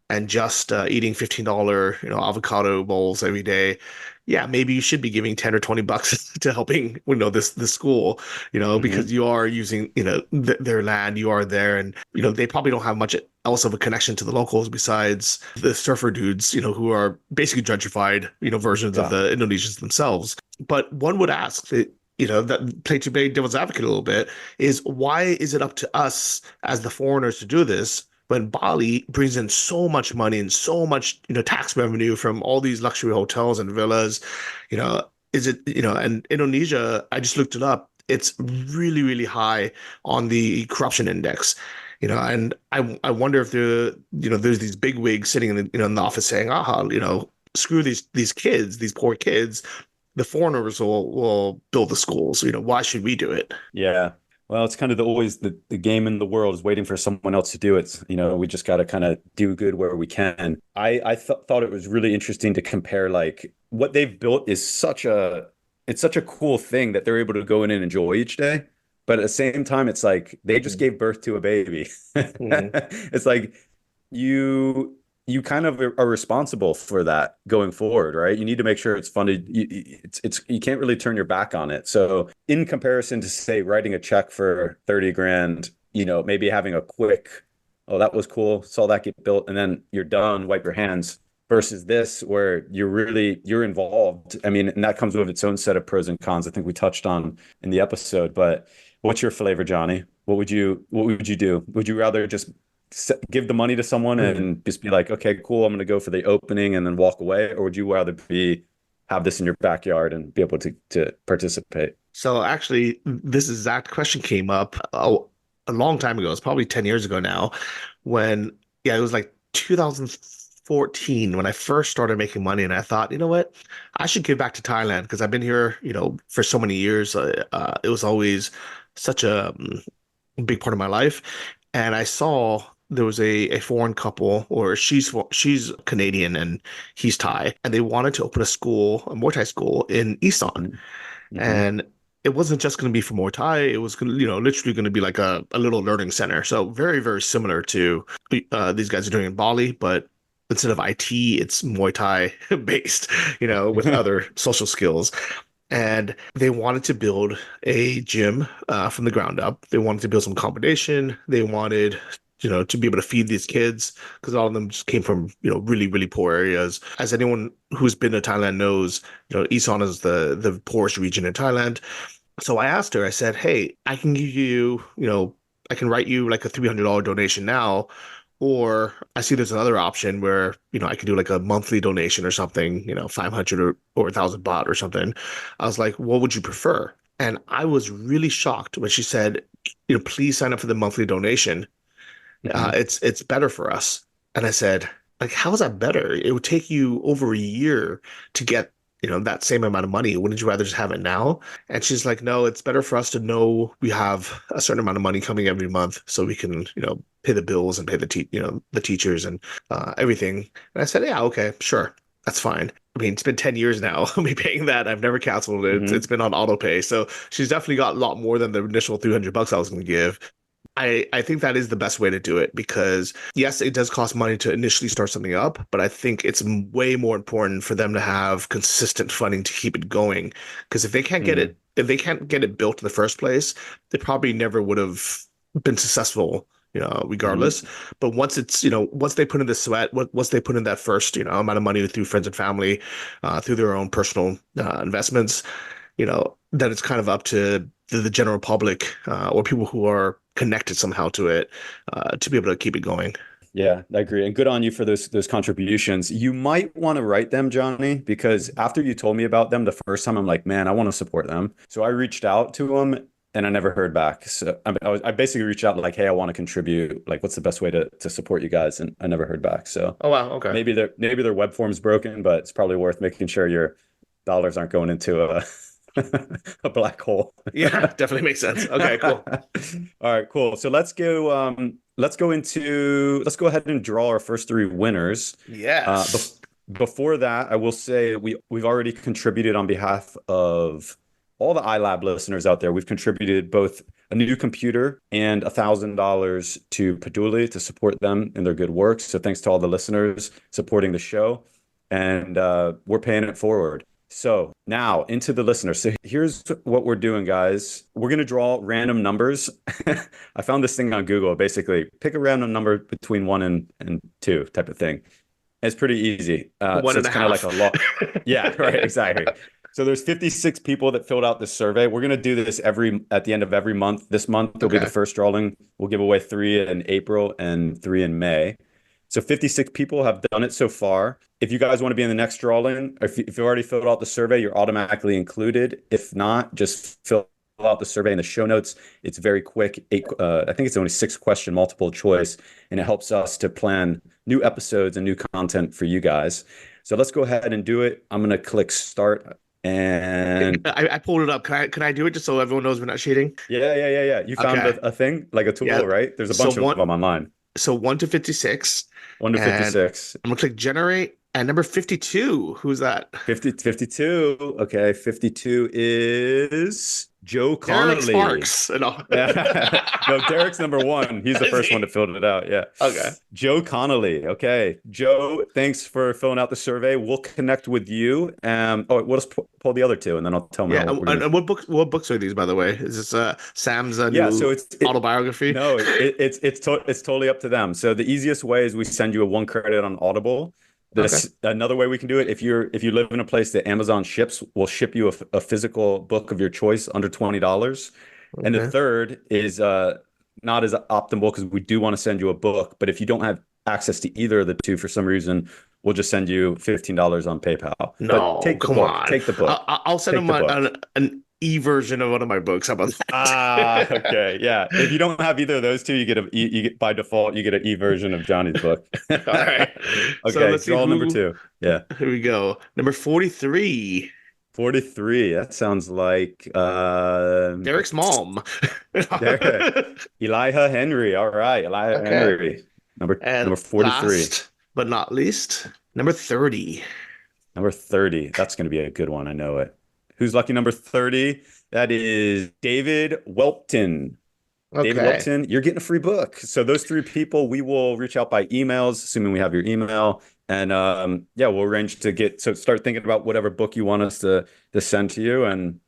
and just eating $15, avocado bowls every day, yeah, maybe you should be giving 10 or 20 bucks to helping, this school, because you are using, their land, you are there, and, they probably don't have much else of a connection to the locals besides the surfer dudes, who are basically gentrified, versions of Yeah. the Indonesians themselves. But one would ask that, that play to play devil's advocate a little bit is why is it up to us as the foreigners to do this when Bali brings in so much money and so much, tax revenue from all these luxury hotels and villas, you know, is it, and Indonesia, I just looked it up. It's really, really high on the corruption index, and I wonder if there's these big wigs sitting in in the office saying, aha, screw these kids, these poor kids. The foreigners will build the schools. Why should we do it? Yeah. Well, it's kind of always the game in the world is waiting for someone else to do it. We just got to kind of do good where we can. I thought it was really interesting to compare like what they've built is it's such a cool thing that they're able to go in and enjoy each day. But at the same time, it's like they just gave birth to a baby. It's like you kind of are responsible for that going forward, right? You need to make sure it's funded. You can't really turn your back on it. So in comparison to say writing a check for 30 grand, maybe having a quick, oh, that was cool, saw that get built, and then you're done, wipe your hands, versus this where you're involved. I mean, and that comes with its own set of pros and cons. I think we touched on in the episode, but what's your flavor, Johnny? What would you do? Would you rather just give the money to someone and just be like, okay, cool, I'm going to go for the opening and then walk away? Or would you rather have this in your backyard and be able to participate? So actually, this exact question came up a long time ago. It's probably 10 years ago now when, yeah, it was like 2014 when I first started making money. And I thought, you know what, I should give back to Thailand because I've been here, for so many years. It was always such a big part of my life. And I saw there was a foreign couple, or she's Canadian and he's Thai, and they wanted to open a Muay Thai school in Isan. And it wasn't just going to be for Muay Thai. It was going to, literally going to be like a little learning center. So very, very similar to these guys are doing in Bali, but instead of IT, it's Muay Thai based, with other social skills. And they wanted to build a gym from the ground up. They wanted to build some accommodation. They wanted, to be able to feed these kids because all of them just came from, really, really poor areas. As anyone who's been to Thailand knows, Isan is the poorest region in Thailand. So I asked her, I said, hey, I can give you, I can write you like a $300 donation now. Or I see there's another option where, I could do like a monthly donation or something, 500 or 1,000 baht or something. I was like, what would you prefer? And I was really shocked when she said, please sign up for the monthly donation. It's better for us. And I said, like, how is that better? It would take you over a year to get, that same amount of money. Wouldn't you rather just have it now? And she's like, no, it's better for us to know we have a certain amount of money coming every month so we can, pay the bills and pay the teachers and everything. And I said, yeah, okay, sure. That's fine. I mean, it's been 10 years now, me paying that. I've never canceled it. It's been on auto pay. So she's definitely got a lot more than the initial 300 bucks I was going to give. I think that is the best way to do it because yes, it does cost money to initially start something up, but I think it's way more important for them to have consistent funding to keep it going. Because if they can't get it built in the first place, they probably never would have been successful, regardless. But once it's, once they put in the sweat, once they put in that first, amount of money through friends and family, through their own personal investments, then it's kind of up to the general public or people who are connected somehow to it to be able to keep it going. Yeah, I agree. And good on you for those contributions. You might want to write them, Johnny, because after you told me about them the first time, I'm like, man, I want to support them. So I reached out to them and I never heard back. So I basically reached out like, hey, I want to contribute. Like, what's the best way to support you guys? And I never heard back. So oh wow, okay. Maybe their web form's broken, but it's probably worth making sure your dollars aren't going into a black hole. Yeah, definitely makes sense. Okay, cool. All right, cool. So let's go ahead and draw our first three winners. Yes. Before that, I will say we've already contributed on behalf of all the iLab listeners out there. We've contributed both a new computer and $1,000 to Peduli to support them in their good work. So thanks to all the listeners supporting the show. And we're paying it forward. So now into the listeners. So here's what we're doing, guys. We're going to draw random numbers. I found this thing on Google. Basically, pick a random number between 1 and 2 type of thing. It's pretty easy. One so and it's a kind of half. like a lot. Yeah, right. Exactly. So there's 56 people that filled out this survey. We're going to do this at the end of every month. This month will be the first drawing. We'll give away 3 in April and 3 in May. So 56 people have done it so far. If you guys want to be in the next drawing, or if you've already filled out the survey, you're automatically included. If not, just fill out the survey in the show notes. It's very quick. I think it's only 6-question multiple choice, and it helps us to plan new episodes and new content for you guys. So let's go ahead and do it. I'm going to click start. And I pulled it up. Can I do it just so everyone knows we're not cheating? Yeah. You found a thing, like a tool, right? There's a bunch of them online. So 1 to 56. 1 to 56. I'm gonna click generate, and number 52. Who's that? 52. Okay, 52 is Joe Derek Connolly. Sparks. No. No, Derek's number 1. He's the first one to fill it out. Yeah. Okay. Joe Connolly. Okay, Joe, thanks for filling out the survey. We'll connect with you. We'll just pull the other 2, and then I'll tell them. Yeah. And what books are these, by the way? Is this Sam's new so it's autobiography? No, it's totally up to them. So the easiest way is we send you a 1 credit on Audible. Another way we can do it, if you live in a place that Amazon ships, we'll ship you a physical book of your choice under $20. Okay. And the third is not as optimal because we do want to send you a book, but if you don't have access to either of the 2 for some reason, we'll just send you $15 on PayPal. No, but take the come book. on. Take the book. I'll send them an e-version of one of my books. How about that? Okay, yeah. If you don't have either of those 2, you get by default you get an e-version of Johnny's book. All right. Okay, so let's draw number 2. Yeah. Here we go. Number 43. 43. That sounds like Derek's mom. Elijah Henry. All right, Elijah Henry. Number 43. Last but not least, number 30. Number 30. That's going to be a good one. I know it. Who's lucky number 30? That is David Welpton. Okay. David Welpton, you're getting a free book. So those 3 people, we will reach out by emails, assuming we have your email. And we'll arrange to start thinking about whatever book you want us to send to you. And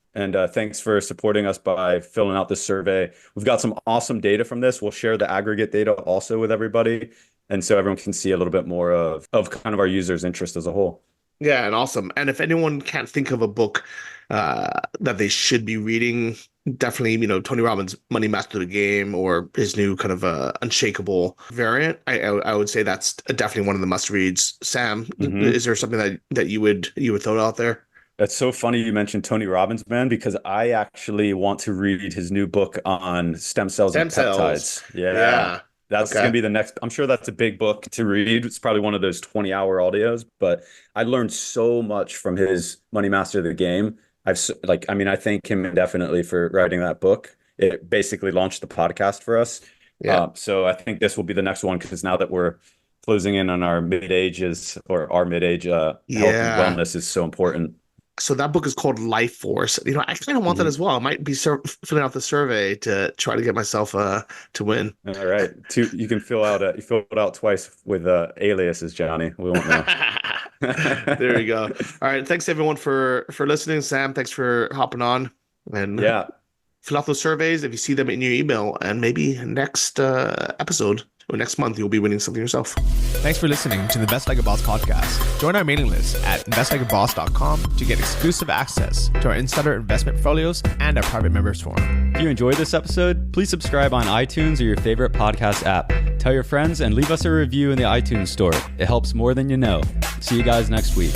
thanks for supporting us by filling out this survey. We've got some awesome data from this. We'll share the aggregate data also with everybody. And so everyone can see a little bit more of kind of our users' interest as a whole. Yeah, and awesome. And if anyone can't think of a book that they should be reading, definitely, Tony Robbins' Money Master the Game or his new kind of Unshakable variant. I would say that's definitely one of the must reads. Sam, is there something that you would throw out there? That's so funny you mentioned Tony Robbins, man, because I actually want to read his new book on stem cells and peptides. Yeah. That's going to be the next. I'm sure that's a big book to read. It's probably one of those 20-hour audios, but I learned so much from his Money Master the Game. I thank him indefinitely for writing that book. It basically launched the podcast for us. Yeah. So I think this will be the next one because now that we're closing in on our mid-ages or our mid-age, health and wellness is so important. So that book is called Life Force. I kind of want that as well. I might be filling out the survey to try to get myself to win. All right, you can fill it out twice with aliases, Johnny. We won't know. There you go. All right, thanks everyone for listening. Sam, thanks for hopping on. And fill out those surveys if you see them in your email, and maybe next episode or next month you'll be winning something yourself. Thanks for listening to the Invest Like a Boss podcast. Join our mailing list at investlikeaboss.com to get exclusive access to our insider investment portfolios and our private members forum. If you enjoyed this episode, please subscribe on iTunes or your favorite podcast app. Tell your friends and leave us a review in the iTunes store. It helps more than you know. See you guys next week.